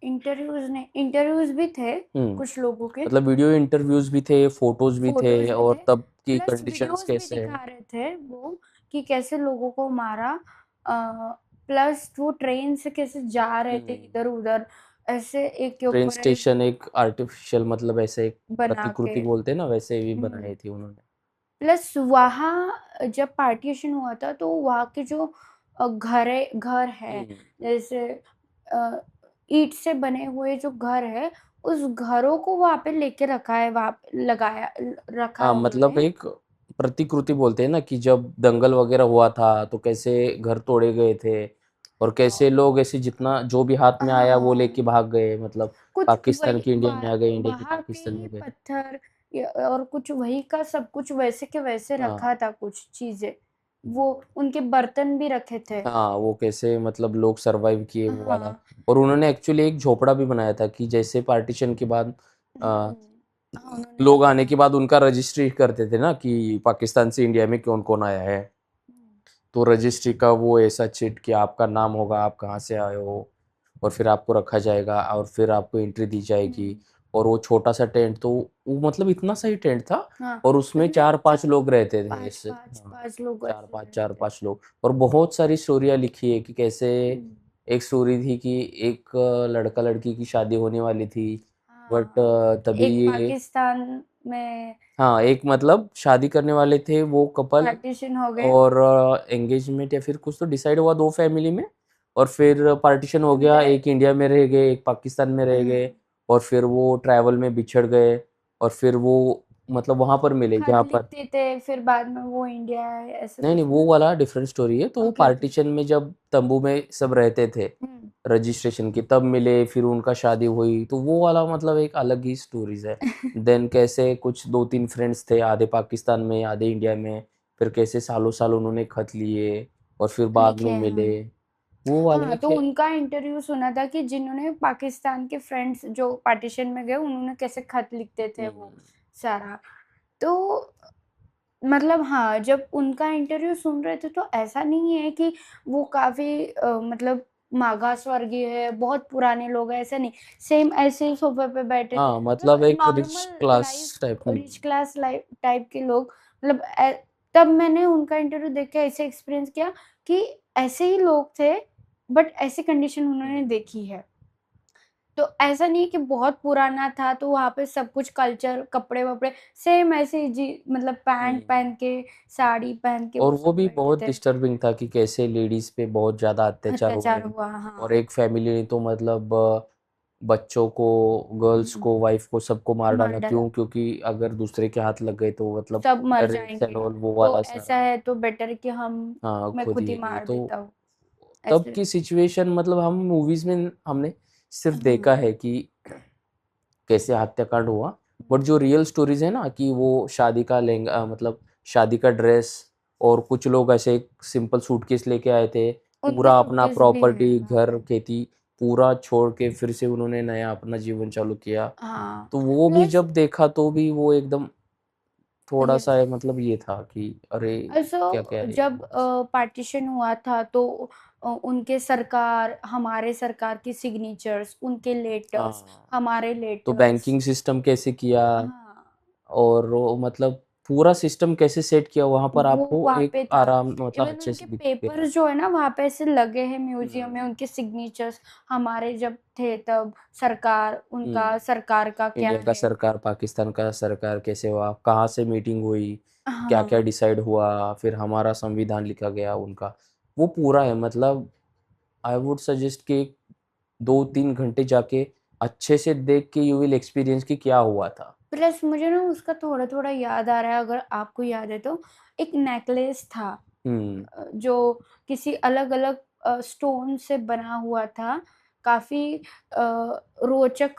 इंटरव्यूज़ भी थे हम्म। कुछ लोगों के, मतलब वीडियो इंटरव्यूज भी थे, फोटोज भी थे, फ़ोटोज़ भी थे, और तब की प्लस कंडीशंस वीडियोज़ भी कैसे हैं। दिखा रहे थे वो, कि कैसे लोगों को मारा, प्लस वो ट्रेन से कैसे जा रहे थे हम्म। इधर-उधर, ऐसे एक के ट्रेन ऊपर एक स्टेशन एक आर्टिफिशियल, मतलब ऐसे एक बना के। प्रतिकृति बोलते हैं ना, वैसे भी हुँ। बनाई थी उन्होंने। प्लस वहाँ जब पार्टीशन हुआ था तो वहाँ के जो घर है, हम्म। जैसे अ, ईंट से बने हुए जो घर है, उस घरों को वहाँ पे लेके रखा है, वहाँ पे लगाया रखा हाँ, है मतलब उन्होंने। एक प्रतिकृति बोलते हैं ना कि जब दंगल वगैरह हुआ था तो कैसे घर तोड़े गए थे और कैसे लोग ऐसे जितना जो भी हाथ में आया वो हाँ, लेके भाग गए। मतलब कुछ पाकिस्तान वही की इंडिया में आ गए, इंडिया की वहाँ के पाकिस्तान ही में गए। पत्थर और कुछ वही का सब कुछ वैसे के वैसे हाँ। रखा था कुछ चीज़ें। वो उनके बर्तन भी रखे थे। हाँ, वो कैसे मतलब लोग सरवाइव किए वो वाला। हाँ। और उन्होंने एक्चुअली एक झोपड़ा भी बनाया था कि जैसे पार्टीशन के बाद आ, हाँ, उन्होंने लोग एक आने के बाद उनका रजिस्ट्री करते थे ना कि पाकिस्तान से इंडिया में कौन कौन आया है। तो रजिस्ट्री का वो ऐसा चिट कि आपका नाम होगा, आप कहाँ से आए हो, और फिर आपको रखा जाएगा और फिर आपको एंट्री दी जाएगी। हुँ। और वो छोटा सा टेंट, तो वो मतलब इतना सही टेंट था, हाँ, और उसमें उसमें 4-5 लोग रहते थे ऐसे। 5-5 हाँ, 5 लोग चार ऐसे पाँच रहते चार थे। पाँच लोग। और बहुत सारी स्टोरियाँ लिखी है कि कैसे हुँ। एक स्टोरी थी कि एक लड़का लड़की की शादी होने वाली थी, बट हाँ, तभी एक ये, पाकिस्तान में हाँ, एक मतलब शादी करने वाले थे वो कपल, पार्टीशन हो गए, और एंगेजमेंट या फिर कुछ तो डिसाइड हुआ दो फैमिली में, और फिर पार्टीशन हो एंड गया, देन एक इंडिया में रह गए, एक पाकिस्तान में रह गए, और फिर वो ट्रैवल में बिछड़ गए, और फिर वो मतलब वहां पर मिले खत जहाँ पर, लिखते थे, फिर बाद में वो इंडिया आए, ऐसा नहीं नहीं कुछ वो ना? वाला डिफरेंट स्टोरी है। तो वो ओके, ओके। पार्टीशन में जब तंबू में सब रहते थे हुँ। रजिस्ट्रेशन की, तब मिले, फिर उनका शादी हुई, तो वो वाला मतलब एक अलग ही स्टोरीज है। देन कैसे कुछ 2-3 फ्रेंड्स थे, आधे पाकिस्तान में आधे इंडिया में, फिर कैसे सालों साल उन्होंने खत लिए और फिर बाद लिखे, में मिले, हाँ। वो वाला हाँ, एक तो है। उनका इंटरव्यू सुना था कि जिन्होंने पाकिस्तान के फ्रेंड्स जो पार्टीशन में गए, उन्होंने कैसे खत लिखते थे वो हम्म। सारा। तो मतलब हाँ, जब उनका इंटरव्यू सुन रहे थे तो ऐसा नहीं है कि वो काफ़ी मतलब मागास वर्गीय है, बहुत पुराने लोग हैं, ऐसा नहीं। सेम ऐसे ही सोफ़े पे बैठे थे, हाँ, मतलब मतलब एक rich normal class type. Life, rich class life type के लोग, मतलब तब मैंने उनका इंटरव्यू देख के ऐसे एक्सपीरियंस किया कि ऐसे ही लोग थे, बट ऐसी कंडीशन उन्होंने देखी है। तो ऐसा नहीं है कि बहुत पुराना था तो वहाँ पे सब कुछ कल्चर, कपड़े-वपड़े सेम ऐसे ही जी, मतलब पैंट हम्म। पहन के, साड़ी पहन के और वो वो सब भी बैठे बहुत थे। डिस्टर्बिंग था कि कैसे लेडीज पे बहुत ज़्यादा अत्याचार हुए। अत्याचार हुआ, और हाँ। एक फैमिली ने तो मतलब बच्चों को, गर्ल्स हुँ, को, वाइफ को, सबको मार मार डाला। डाला। क्यों? क्योंकि अगर दूसरे के हाथ लग गए तो मतलब सब मर रेप्स एंड जाएँगे, ऑल वो तो वाला ऐसा सारा। है तो बेटर कि हाँ, मैं खुद खुद ही ही मार तो देता हूँ, तब ऐसे। की सिचुएशन, मतलब हम मूवीज में हमने सिर्फ हाँ। देखा है कि कैसे हत्याकांड हुआ, बट हुँ, जो रियल स्टोरीज है ना कि वो शादी का लहंगा, मतलब शादी का ड्रेस, और कुछ लोग ऐसे सिंपल सूटकेस लेके आए थे, उनके पूरा अपना सूटकेस भी हैं प्रॉपर्टी, वहाँ घर, पे। खेती पूरा छोड़ के फिर से उन्होंने नया अपना जीवन चालू किया। हाँ, तो वो भी प्लस जब देखा तो भी वो एकदम थोड़ा सा यस। मतलब ये था कि अरे क्या क्या सो है जब मूवीज। पार्टीशन हुआ था तो उनके सरकार, हमारे सरकार की सिग्नेचर्स, उनके लेटर्स, हाँ, हमारे तो लेटर्स। बैंकिंग सिस्टम कैसे किया, हाँ, और वो मतलब पूरा सिस्टम कैसे सेट किया वहां पर वो आपको वहाँ एक पे था। आराम मतलब इवन अच्छे उनके से दिखेगा। पेपर्स जो है ना वहाँ पे ऐसे लगे हैं म्यूजियम में, हम्म। उनके सिग्नेचर्स। हमारे जब थे तब सरकार, उनका हम्म। सरकार का क्या इंडिया का है। सरकार, पाकिस्तान का सरकार कैसे हुआ, कहाँ से मीटिंग हुई, क्या क्या हाँ, डिसाइड हुआ, फिर हमारा संविधान लिखा गया उनका, वो पूरा है। मतलब आई वुड सजेस्ट कि 2-3 घंटे जाके अच्छे से देख के यू विल एक्सपीरियंस कि क्या हुआ था। प्लस मुझे ना उसका थोड़ा थोड़ा याद आ रहा है, अगर आपको याद है तो। एक नेकलेस था, हम्म। जो किसी अलग अलग स्टोन से बना हुआ था। काफी रोचक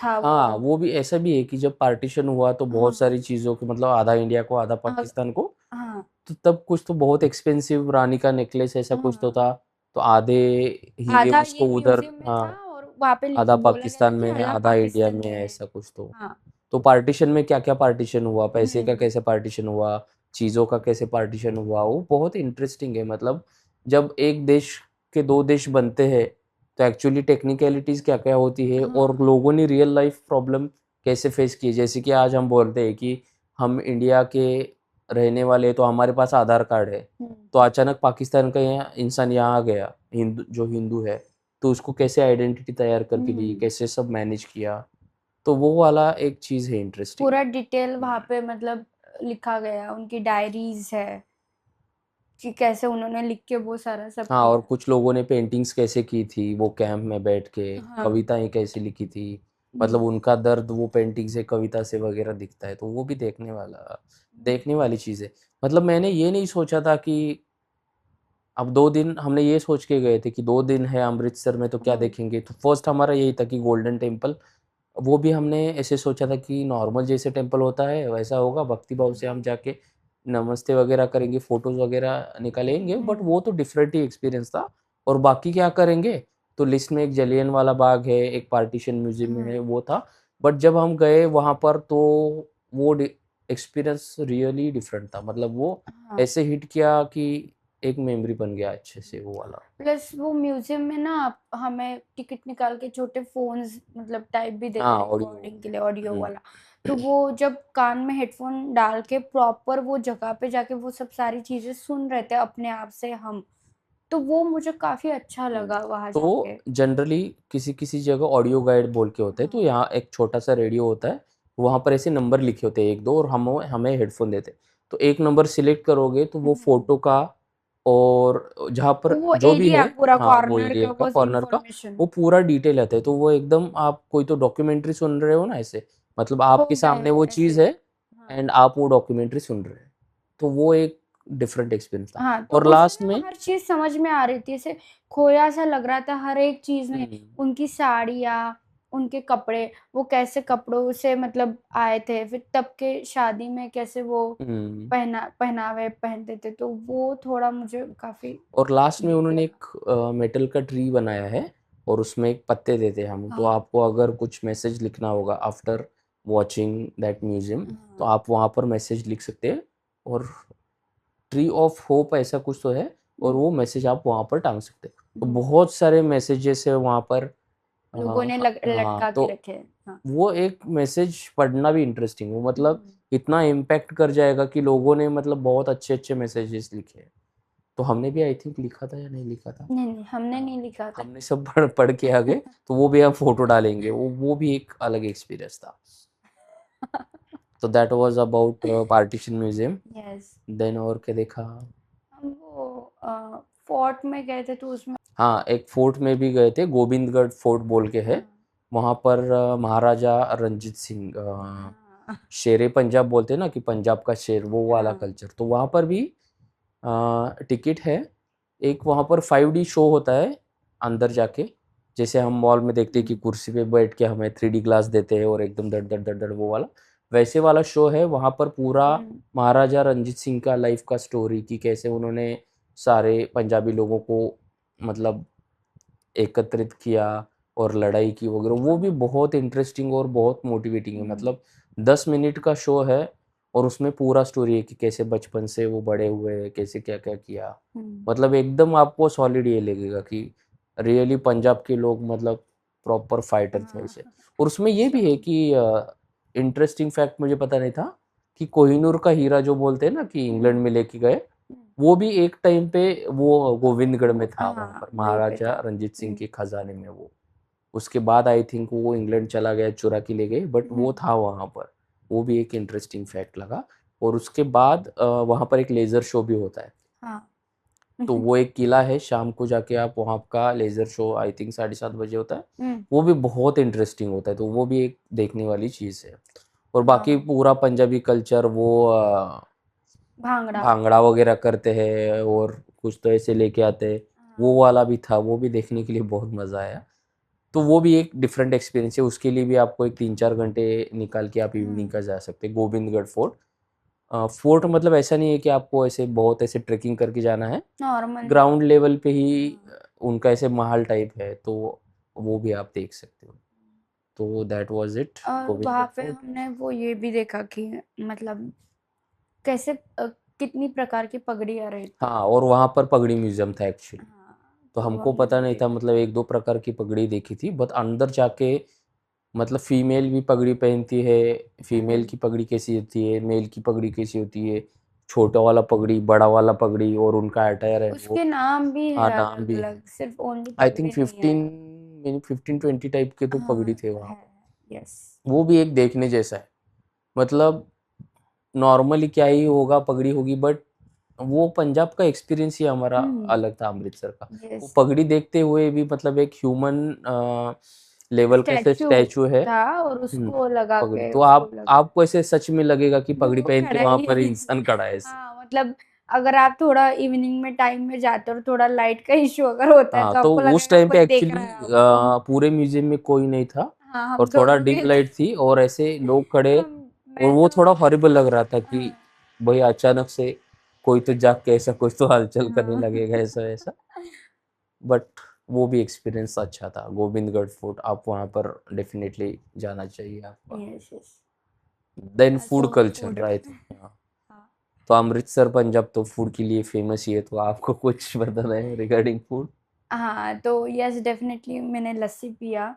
था हाँ, वो। वो भी ऐसा भी है कि जब पार्टीशन हुआ तो बहुत हाँ, सारी चीज़ों की मतलब आधा इंडिया को आधा अग- पाकिस्तान को, हाँ, तो तब कुछ तो बहुत एक्सपेंसिव रानी का नेकलेस ऐसा कुछ तो हाँ। था। तो आधे हीरे आधा उसको ये उधर, म्यूजियम में था हाँ, और वहां पे आधा बोला गया था पाकिस्तान कि में है आधा आधा इंडिया पाकिस्तान में में है, है। ऐसा कुछ तो। हाँ। तो पार्टीशन में क्या क्या पार्टीशन हुआ, पैसे का हम्म। कैसे पार्टीशन हुआ, चीज़ों का कैसे पार्टीशन हुआ, वो बहुत इंटरेस्टिंग है। मतलब जब एक देश के दो देश बनते हैं तो एक्चुअली टेक्निकलिटीज़ क्या क्या होती है और हाँ। लोगों ने रियल लाइफ प्रॉब्लम कैसे फेस किए। जैसे कि आज हम बोलते हैं कि हम इंडिया के रहने वाले हैं, तो हमारे पास आधार कार्ड है। हम्म। तो अचानक पाकिस्तान का यहाँ इंसान यहाँ आ गया, हिंदू जो हिंदू है, तो उसको कैसे आइडेंटिटी तैयार करके ली, हम्म। कैसे सब मैनेज किया। तो वो वाला एक चीज़ है इंटरेस्टिंग। पूरा डिटेल वहां हम्म। पे मतलब लिखा गया, उनकी डायरीज है कि कैसे उन्होंने लिख के वो सारा सब हाँ, और किया। कुछ लोगों ने पेंटिंग्स कैसे की थी वो कैंप में बैठ के, हाँ। कविताएं कैसे लिखी थी। मतलब हम्म। उनका दर्द वो पेंटिंग से कविता से वगैरह दिखता है, तो वो भी देखने वाली चीज़ है। मतलब मैंने ये नहीं सोचा था कि अब 2 दिन हमने ये सोच के गए थे कि 2 दिन है अमृतसर में तो क्या हम्म। देखेंगे। तो फर्स्ट हमारा यही था कि गोल्डन टेम्पल, वो भी हमने ऐसे सोचा था कि नॉर्मल जैसे टेम्पल होता है वैसा होगा, भक्ति भाव से हम हाँ। जाके नमस्ते वगैरह करेंगे, फोटोज वगैरह निकालेंगे, बट हम्म। वो तो डिफरेंट ही एक्सपीरियंस था। और बाकी क्या करेंगे, तो लिस्ट में एक जलियन वाला बाग है, एक पार्टीशन म्यूजियम में है, हाँ। वो था। बट जब हम गए वहाँ पर तो वो एक्सपीरियंस रियली डिफरेंट था। मतलब वो हाँ। ऐसे हिट किया कि एक मेमोरी बन गया अच्छे से वो वाला। प्लस वो म्यूजियम में ना हमें टिकट निकाल के छोटे फोन्स मतलब टाइप भी देते हाँ, थे ऑडियो। रिकॉर्डिंग के लिए, ऑडियो हम्म। वाला। तो वो जब कान में हेडफोन डाल के प्रॉपर वो जगह पे जाके वो सब सारी चीजें सुन रहे थे अपने आप से हम, तो वो मुझे काफी अच्छा हुँ। लगा वहां तो जाके। जनरली किसी-किसी जगह ऑडियो गाइड बोल के होते हैं, तो हाँ। यहाँ एक छोटा-सा रेडियो होता है, वहाँ पर ऐसे नंबर लिखे होते हैं 1-2 और हम हमें हेडफ़ोन देते हैं। तो एक नंबर सिलेक्ट करोगे तो वो हम्म। फ़ोटो का और जहाँ पर वो जो भी एरिया है, पूरा हाँ, वो कॉर्नर एरिया का का वो कॉर्नर का इंफॉर्मेशन वो पूरा डिटेल आता है। तो वो एकदम आप कोई तो डॉक्यूमेंट्री सुन रहे हो ना ऐसे, मतलब आपके होगा सामने वो ऐसे। चीज़ है हाँ। एंड आप वो डॉक्यूमेंट्री सुन रहे हैं। तो वो एक डिफरेंट एक्सपीरियंस था। हाँ, तो और उसमें लास्ट ना में हर चीज़ समझ में आ रही थी, ऐसे खोया सा लग रहा था हर एक चीज़ में। हुँ, उनकी साड़ियाँ, उनके कपड़े, वो कैसे कपड़ों से मतलब आए थे, फिर तब के शादी में कैसे वो हुँ। पहनावे पहनते थे, तो वो थोड़ा मुझे काफ़ी और लास्ट में यूनिक उन्होंने लगा। एक मेटल का ट्री बनाया है और उसमें एक पत्ते देते हैं हम, तो हाँ, आपको अगर कुछ मैसेज लिखना होगा आफ्टर वॉचिंग दैट म्यूजियम, तो हाँ। आप वहाँ पर मैसेज लिख सकते हैं। और ट्री ऑफ होप ऐसा कुछ तो है, और हुँ, वो मैसेज आप वहाँ पर टांग सकते हैं। तो हुँ। बहुत सारे मैसेजेस है वहाँ पर। लोगों ने हाँ, लटका के तो रखे हैं। हाँ। वो एक मैसेज पढ़ना भी इंटरेस्टिंग हो, मतलब हुँ। इतना इम्पैक्ट कर जाएगा कि लोगों ने मतलब बहुत अच्छे अच्छे मैसेजेस लिखे हैं। तो हमने भी आई थिंक लिखा था या नहीं लिखा था। नहीं, नहीं, हमने हाँ, नहीं लिखा था। हमने सब पढ़ पढ़ के आ गए, तो वो भी हम फ़ोटो डालेंगे, वो भी एक अलग एक्सपीरियंस था। तो that was about partition museum. Yes. Then और क्या देखा? हम वो फोर्ट में गए थे तो उसमें। हाँ, एक फ़ोर्ट में भी गए थे, गोबिंदगढ़ फ़ोर्ट बोल के है। हाँ, वहाँ पर महाराजा रणजीत सिंह, हाँ, शेर-ए पंजाब बोलते हैं ना कि पंजाब का शेर, वो वाला हाँ। कल्चर। तो वहाँ पर भी टिकट है। एक वहाँ पर 5D शो होता है अंदर जाके, जैसे हम मॉल में देखते हैं कि हुँ, कुर्सी पे बैठ के हमें 3D ग्लास देते हैं और एकदम धड़ धड़ धड़ धड़ वो वाला, वैसे वाला शो है वहाँ पर। पूरा हुँ, महाराजा रंजीत सिंह का लाइफ का स्टोरी कि कैसे उन्होंने सारे पंजाबी लोगों को मतलब एकत्रित किया और लड़ाई की वगैरह, वो भी हाँ, बहुत इंटरेस्टिंग और बहुत मोटिवेटिंग है। हुँ, मतलब 10 मिनट का शो है और उसमें पूरा स्टोरी है कि कैसे बचपन से वो बड़े हुए, कैसे क्या-क्या किया। हुँ, मतलब एकदम आपको सॉलिड ये लगेगा कि रियली पंजाब के लोग मतलब प्रॉपर फाइटर थे हाँ, ऐसे। और उसमें ये भी है स्ट्रॉन्ग। कि इंटरेस्टिंग फैक्ट मुझे पता नहीं था, कि कोहिनूर का हीरा जो बोलते हैं ना कि इंग्लैंड में लेके गए, वो भी एक टाइम पे वो गोविंदगढ़ में था, वहाँ हाँ, पर वहीं पे महाराजा था। रंजीत सिंह के खजाने में वो। उसके बाद आई थिंक वो इंग्लैंड चला गया, चुरा के ले गए, बट वो था वहाँ पर। वो भी एक इंटरेस्टिंग फैक्ट लगा। और उसके बाद वहाँ पर एक लेज़र शो भी होता है। हाँ। तो वो एक किला है, शाम को जाके आप वहाँ का लेज़र शो आई थिंक 7:30 बजे होता है। हुँ, वो भी बहुत इंटरेस्टिंग होता है, तो वो भी एक देखने वाली चीज़ है। और बाकी हाँ, पूरा पंजाबी कल्चर वो भांगड़ा। भांगड़ा वगैरह करते हैं और कुछ तो ऐसे लेके आते हैं। वो हाँ, वाला भी था, वो भी देखने के लिए बहुत मज़ा आया। तो वो भी एक डिफरेंट एक्सपीरियंस है, उसके लिए भी आपको एक 3-4 घंटे निकाल के आप इवनिंग का जा सकते हैं गोविंदगढ़ फोर्ट। फोर्ट मतलब ऐसा नहीं है कि आपको ऐसे बहुत ऐसे ट्रेकिंग करके जाना है, नॉर्मल। ग्राउंड लेवल पे ही हाँ। उनका ऐसे महल टाइप है, तो वो भी आप देख सकते हो। तो दैट वाज इट, और वहाँ गोविंदगढ़ पे फोर्ट। हमने वो ये भी देखा कि मतलब कैसे कितनी प्रकार की पगड़ियाँ रहती हाँ, है। और वहाँ पर पगड़ी म्यूजियम था एक्चुअली। हाँ, तो तो हमको हमने पता वो नहीं था, देखा। मतलब 1-2 प्रकार की पगड़ी देखी थी, बट अंदर जाके मतलब फीमेल भी पगड़ी पहनती है, फीमेल हुँ, की पगड़ी कैसी होती है, मेल की पगड़ी कैसी होती है, छोटा वाला पगड़ी, बड़ा वाला पगड़ी, और उनका अटायर है वो। उसके नाम भी है हाँ, नाम भी है। अलग-अलग, सिर्फ़ ओनली आई पगड़ी थिंक नहीं है। 15 मेबी 15-20 टाइप के तो पगड़ी हाँ, थे वहाँ है, पर। यस। वो भी एक देखने जैसा है। मतलब नॉर्मली क्या ही होगा, पगड़ी होगी, बट वो पंजाब का एक्सपीरियंस ही हमारा हुँ, अलग था, अमृतसर का। वो यस। पगड़ी देखते हुए भी मतलब एक ह्यूमन लेवल का ऐसे स्टैच्यू स्टैचू है। था और हुँ, उसको लगा पगड़ी के तो उसको आप लग आपको ऐसे सच में लगेगा कि पगड़ी वो पहन के खड़ा वहाँ ही पर है। इंसान खड़ा है ऐसे। हाँ, मतलब अगर आप थोड़ा इवनिंग में टाइम में जाते हो और थोड़ा लाइट का इश्यू अगर होता है हाँ, तो तो आपको उस लगेगा टाइम पे कोई देख एक्चुअली रहा है आपको। पूरे म्यूज़ियम में कोई नहीं था, हाँ, हम और थोड़ा दोनों डिम भी थे। लाइट थी और ऐसे लोग खड़े, हम और मैं वो तो थोड़ा हॉरिबल लग रहा था कि हाँ, भाई अचानक से कोई तो जाग के ऐसा कुछ तो हलचल करने हाँ। लगेगा ऐसा-वैसा। बट वो भी एक्सपीरियंस अच्छा था। गोविंदगढ़ फोर्ट आप वहाँ पर डेफ़िनेटली जाना चाहिए आपको। Yes, yes. Then so food culture food. Right. हाँ, हाँ। तो अमृतसर पंजाब तो फूड के लिए फ़ेमस ही है, तो आपको कुछ बताना है रिगार्डिंग फूड? हाँ, तो यस डेफ़िनेटली मैंने लस्सी पिया।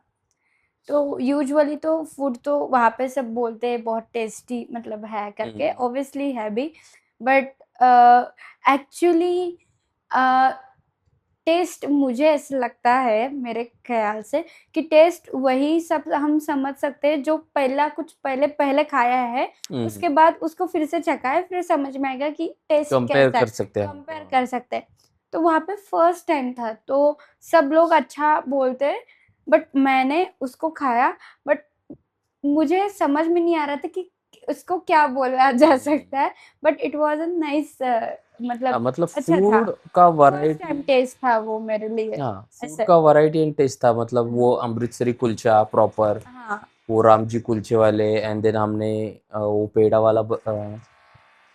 तो यूजुअली तो फूड तो वहाँ पे सब बोलते हैं बहुत टेस्टी मतलब है करके, हुँ, ऑब्वियसली है भी। बट एक्चुअली अ, टेस्ट मुझे ऐसा लगता है मेरे ख़्याल से कि टेस्ट वही सब हम समझ सकते हैं जो पहला कुछ पहले पहले खाया है, हुँ, उसके बाद उसको फिर से चखा है, फिर समझ में आएगा कि टेस्ट कंपेयर कैसा है, कर सकते हैं हमको, कंपेयर हाँ। कर सकते हैं। तो वहाँ पे फर्स्ट टाइम था, तो सब लोग अच्छा बोलते हैं, बट मैंने उसको खाया, बट मुझे समझ में नहीं आ रहा था कि उसको क्या बोला जा हुँ। सकता है, but it was a nice मतलब मतलब अच्छा था। फूड का फर्स्ट वैरायटी। टाइम टेस्ट था वो मेरे लिए, हाँ, फूड ऐसे। का वैरायटी एंड टेस्ट था, मतलब हुँ। वो अमृतसरी कुलचा प्रॉपर, हाँ, वो रामजी कुलचे वाले, एंड देन हमने वो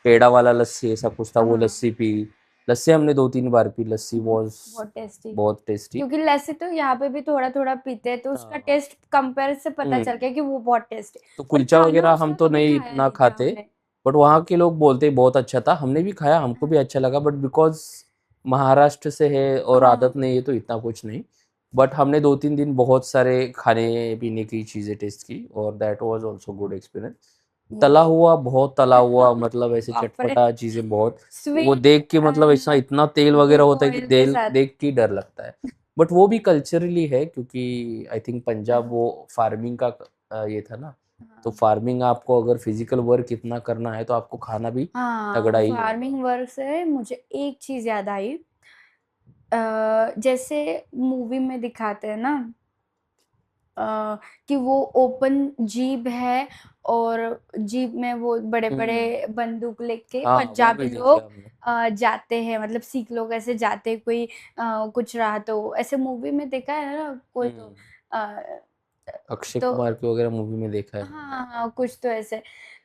पेड़ा वाला लस्सी ऐसा कुछ था, वो हाँ, लस्सी पी। लस्सी हमने 2-3 बार पी, लस्सी हुँ, वाज़ बहुत टेस्टी। बहुत टेस्टी। क्योंकि लस्सी तो यहाँ पे भी थोड़ा-थोड़ा पीते हैं, तो उसका हाँ, टेस्ट कंपेयर से पता हुँ। चल गया कि वो बहुत टेस्टी है। तो पर कुलचा खाना वगैरह हम उसका तो कभी नहीं खाया इतना नहीं था खाते, हमने। बट वहाँ के लोग बोलते हैं बहुत अच्छा था। हमने भी खाया, हमको हाँ, भी अच्छा लगा, बट बिकॉज़ महाराष्ट्र से है और हाँ, आदत नहीं है तो इतना कुछ नहीं। बट हमने 2-3 दिन बहुत सारे खाने-पीने की चीज़ें टेस्ट की, और that was also good experience. तला यस। हुआ, बहुत तला हुआ, मतलब ऐसे बाप रे! चटपटा चीज़ें बहुत, वो स्वीट देख के मतलब ऐसा इतना तेल वगैरह कोको होता है कि ऑयल के देल साथ। देख के ही डर लगता है। बट वो भी कल्चरली है, क्योंकि आई थिंक पंजाब हाँ, वो फार्मिंग का ये था ना, तो हाँ। फार्मिंग आपको अगर फिज़िकल वर्क इतना करना है तो आपको खाना भी तगड़ा हाँ, ही होगा। फार्मिंग वर्क से मुझे एक चीज़ याद आई जैसे मूवी में दिखाते हैं ना अ, कि वो ओपन जीप है और जीप में वो हुँ। बड़े-बड़े बंदूक लेके हाँ, वो पंजाबी भी देखा लोग हमने। जाते हैं मतलब सिख लोग ऐसे जाते हैं कोई कुछ रहा तो ऐसे मूवी में देखा है ना कोई हुँ। तो अ, अक्षय तो कुमार की वगैरह मूवी में देखा है मैंने। हाँ, हाँ, कुछ तो ऐसे। हुँ।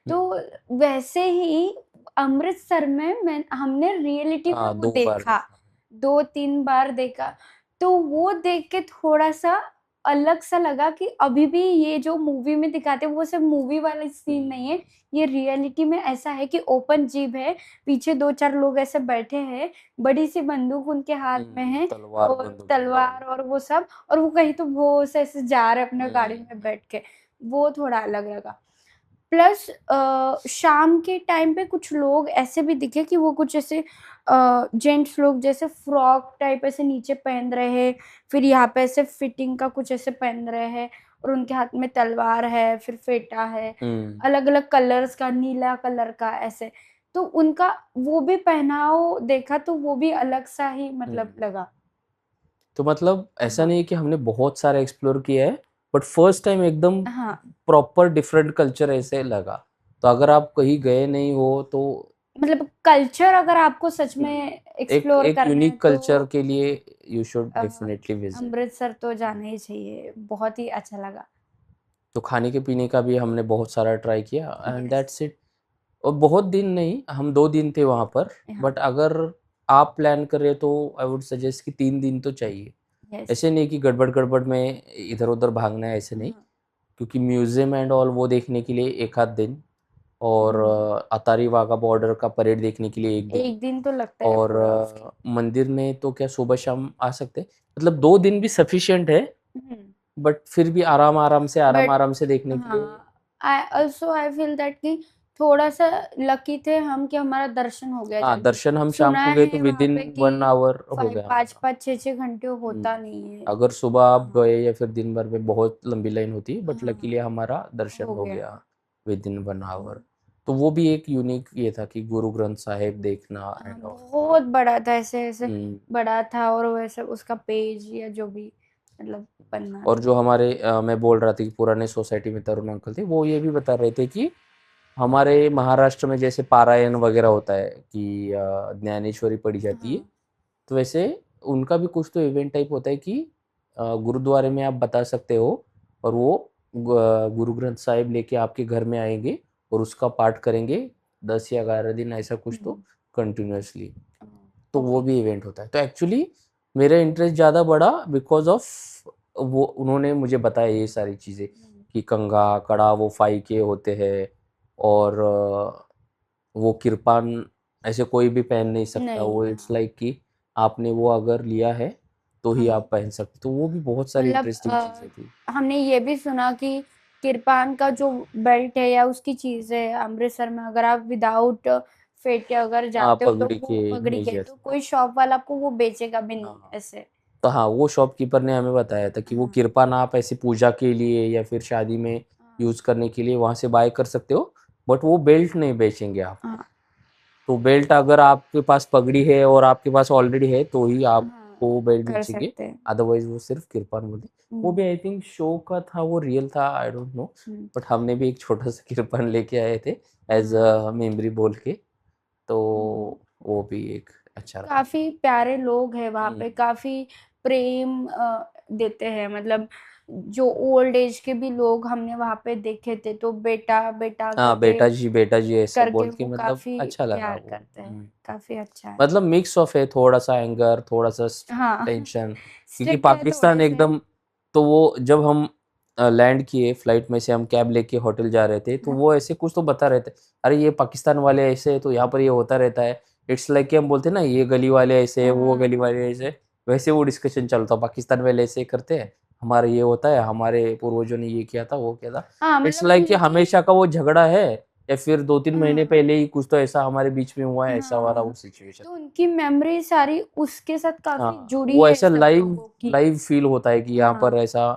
तो वैसे ही अमृतसर में हमने रियलिटी में हाँ, वो 2 बार देखा, देखा। 2-3 बार देखा। तो वो देख के थोड़ा-सा अलग-सा लगा कि अभी भी ये जो मूवी में दिखाते हैं वो सिर्फ़ मूवी वाला हुँ। सीन नहीं है, ये रियलिटी में ऐसा है कि ओपन जीप है, पीछे 2-4 लोग ऐसे बैठे हैं, बड़ी-सी बंदूक उनके हाथ में हुँ, है तलवार और बंदूक वगैरह तलवार में। और वो सब और वो कहीं तो वो से ऐसे जा रहे हैं अपने गाड़ी हुँ। में बैठ के। वो थोड़ा अलग लगा। प्लस शाम के टाइम पे कुछ लोग ऐसे भी दिखे कि वो कुछ ऐसे जेंट्स लोग जैसे फ्रॉक टाइप ऐसे नीचे पहन रहे हैं, फिर यहाँ पे ऐसे फिटिंग का कुछ ऐसे पहन रहे हैं और उनके हाथ में तलवार है, फिर फेटा है, अलग अलग कलर्स का, नीला कलर का ऐसे। तो उनका वो भी पहनाव देखा तो वो भी अलग सा ही मतलब लगा। तो मतलब ऐसा हाँ नहीं है कि हमने बहुत सारा एक्सप्लोर किया है, बट फर्स्ट टाइम एकदम हाँ प्रॉपर डिफरेंट कल्चर ऐसे लगा। तो अगर आप कहीं गए नहीं हो तो मतलब कल्चर अगर आपको सच में एक एक्सप्लोर एक करना है यूनिक तो कल्चर के लिए you should a, definitely visit. Amritsar तो जाना ही चाहिए, बहुत ही अच्छा लगा। तो खाने के पीने का भी हमने बहुत सारा ट्राई किया एंड यस। That's it. और बहुत दिन नहीं, हम 2 दिन थे वहाँ पर। हाँ। बट अगर आप प्लान कर रहे हो तो आई वुड सजेस्ट कि 3 दिन तो चाहिए। यस। ऐसे नहीं कि गड़बड़ गड़बड़ में इधर उधर भागना है, ऐसे नहीं। हाँ। क्योंकि म्यूजियम एंड ऑल वो देखने के लिए एक आध दिन, और हम्म, अतारी वाघा बॉर्डर का परेड देखने के लिए 1 दिन, एक दिन तो लगता है और पूरा उसके। मंदिर में तो क्या सुबह शाम आ सकते हैं। मतलब 2 दिन भी सफिशिएंट है, बट फिर भी आराम आराम से आराम बट आराम से देखने के लिए। हाँ, आई फील दैट कि थोड़ा सा लकी थे हम कि हमारा दर्शन हो गया हाँ, जल्दी। दर्शन हम शाम सुना को गए तो है विद वहां इन पे कि 1 आवर हो फाइव गया पाँच हमारा। पाँच 6 6 घंटे हम्म, होता नहीं है। अगर सुबह आप हाँ गए या फिर दिन भर में बहुत लंबी लाइन होती है, बट हाँ लकीली हमारा दर्शन हो हो गया। गया विद इन 1 आवर। हम्म, तो वो भी एक यूनिक ये था कि गुरु ग्रंथ साहिब देखना हाँ एंड ऑल। बहुत बड़ा था, ऐसे ऐसे हम्म, बड़ा था और वैसे उसका पेज या जो भी मतलब पन्ना और था। जो हमारे मैं बोल रहा था कि पुराने सोसाइटी में तरुण अंकल थे, वो ये भी बता रहे थे कि हमारे महाराष्ट्र में जैसे पारायण वगैरह होता है कि ज्ञानेश्वरी पढ़ी जाती है, हाँ। तो वैसे उनका भी कुछ तो इवेंट टाइप होता है कि गुरुद्वारे में आप बता सकते हो, और वो गुरु ग्रंथ साहिब लेके आपके घर में आएंगे और उसका पाठ करेंगे 10 या 11 दिन, ऐसा कुछ तो कंटिन्यूअसली। तो वो ओके। भी इवेंट होता है। तो एक्चुअली मेरा इंटरेस्ट ज़्यादा बढ़ा बिकॉज ऑफ वो, उन्होंने मुझे बताया ये सारी चीज़ें कि कंघा कड़ा वो 5 के होते हैं, और वो किरपान ऐसे कोई भी पहन नहीं सकता। नहीं वो इट्स हाँ लाइक कि आपने वो अगर लिया है तो ही हाँ आप पहन सकते। तो वो भी बहुत सारी मतलब इंटरेस्टिंग चीज़ें थी। हमने ये भी सुना कि किरपान का जो बेल्ट है या उसकी चीज है अमृतसर में, अगर आप विदाउट फेटे अगर हाँ, जाते हो तो पगड़ी वो के पगड़ी नहीं के जा तो सकते। कोई शॉप वाला आपको वो बेचेगा भी नहीं हाँ, ऐसे। तो हाँ, वो शॉपकीपर ने हमें बताया था कि वो हाँ किरपान आप ऐसे पूजा के लिए या फिर शादी में हाँ यूज़ करने के लिए वहाँ से बाय कर सकते हो, बट वो बेल्ट नहीं बेचेंगे आपको। हाँ तो बेल्ट अगर आपके पास पगड़ी है और आपके पास ऑलरेडी है तो ही हाँ, आपको बेल्ट कर बेचेंगे, सकते हैं। अदरवाइज वो सिर्फ किरपान बोलते। वो भी हम्म, आई थिंक शो का था, वो रियल था, I don't know. Hmm, but हमने भी एक छोटा सा किरपान लेके आए थे एज हाँ अ मेमोरी बोल के। तो हम्म। वो भी एक अच्छा रहा। काफी प्यारे लोग हैं वहां हम्म, पे, काफी प्रेम देते हैं मतलब। जो ओल्ड एज के भी लोग हमने वहां पे देखे थे तो बेटा बेटा हाँ, बेटा जी ऐसा करके बोल के वो मतलब काफी अच्छा लगा प्यार वो। करते हैं, काफी अच्छा है। मतलब मिक्स ऑफ है, थोड़ा सा एंगर, थोड़ा सा हाँ टेंशन। क्योंकि स्ट्रिक्ट है पाकिस्तान थोड़े से। एकदम, तो वो जब हम लैंड किए फ्लाइट में से, हम कैब लेके होटल जा रहे थे, तो हाँ वो ऐसे कुछ तो बता रहे थे, अरे ये पाकिस्तान वाले ऐसे है तो यहाँ पर ये होता रहता है। इट्स लाइक कि हम बोलते हैं ना, ये गली वाले ऐसे है, वो गली हाँ वाले ऐसे, वैसे वो डिस्कशन चलता। पाकिस्तान वाले ऐसे करते हैं, हमारा ये होता है, हमारे पूर्वजों ने ये किया था, वो किया था। हाँ इट्स मतलब लाइक कि उनकी हमेशा का वो झगड़ा है, या फिर 2-3 महीने हाँ पहले ही कुछ तो ऐसा हमारे बीच में हुआ है, ऐसा वाला वो हाँ सिचुएशन। तो उनकी मेमोरी सारी उसके साथ काफी हाँ, जुड़ी वो है ऐसा सब लाइव लोगों की। लाइव फील होता है कि यहाँ पर हाँ ऐसा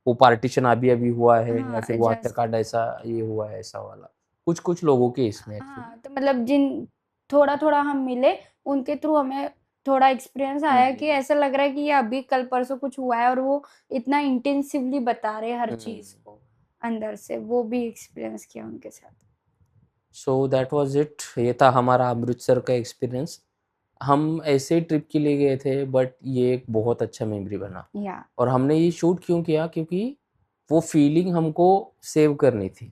वो पार्टीशन अभी अभी हुआ है, या हाँ फिर वाटर जस्ट कार्ड ऐसा ये हुआ है, ऐसा वाला कुछ कुछ लोगों के इसमें एक्चुअली। हाँ तो मतलब जिन थोड़ा थोड़ा हम मिले उनके थ्रू हमें थोड़ा एक्सपीरियंस आया कि ऐसा लग रहा है कि ये अभी कल परसों कुछ हुआ है और वो इतना इंटेंसिवली बता रहे हैं हर चीज को अंदर से, वो भी एक्सपीरियंस किया उनके साथ। So that was it. ये था हमारा अमृतसर का एक्सपीरियंस। हम ऐसे ही ट्रिप के लिए गए थे, बट ये एक बहुत अच्छा मेमोरी बना। या और हमने ये शूट क्यों किया, क्योंकि वो फीलिंग हमको सेव करनी थी।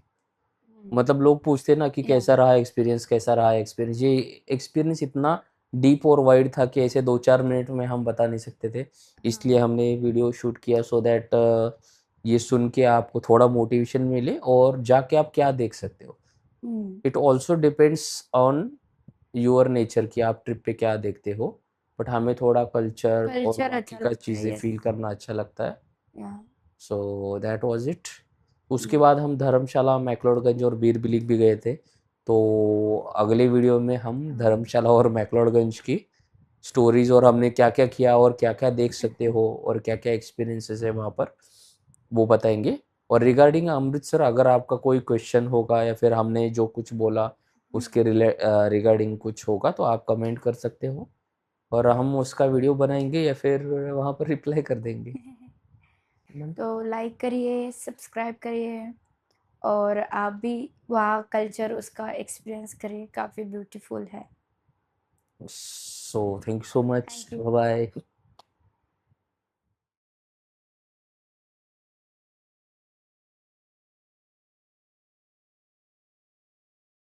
मतलब लोग पूछते ना कि या कैसा रहा एक्सपीरियंस, कैसा रहा एक्सपीरियंस। ये एक्सपीरियंस इतना डीप और वाइड था कि ऐसे 2-4 मिनट में हम बता नहीं सकते थे। इसलिए हाँ हमने वीडियो शूट किया, सो दैट ये सुन के आपको थोड़ा मोटिवेशन मिले और जाके आप क्या देख सकते हो। It also depends on your nature कि आप ट्रिप पे क्या देखते हो। बट हमें थोड़ा कल्चर और कल्चर बाकी अच्छा का लगता है चीज़ें यस। फील करना अच्छा लगता है। या सो दैट वाज इट। उसके बाद हम धर्मशाला, मैक्लोडगंज और बीर बिलिंग भी गए थे। तो अगले वीडियो में हम धर्मशाला और मैक्लोडगंज की स्टोरीज और हमने क्या क्या किया और क्या क्या देख सकते हो और क्या क्या एक्सपीरियंसेस है वहाँ पर, वो बताएंगे। और रिगार्डिंग अमृतसर अगर आपका कोई क्वेश्चन होगा या फिर हमने जो कुछ बोला उसके रिगार्डिंग कुछ होगा तो आप कमेंट कर सकते हो और हम उसका वीडियो बनाएंगे या फिर वहाँ पर रिप्लाई कर देंगे। तो लाइक करिए, सब्सक्राइब करिए और आप भी वहाँ कल्चर उसका एक्सपीरियंस करिए, काफ़ी ब्यूटीफुल है। So thank you so much, thank you. Bye.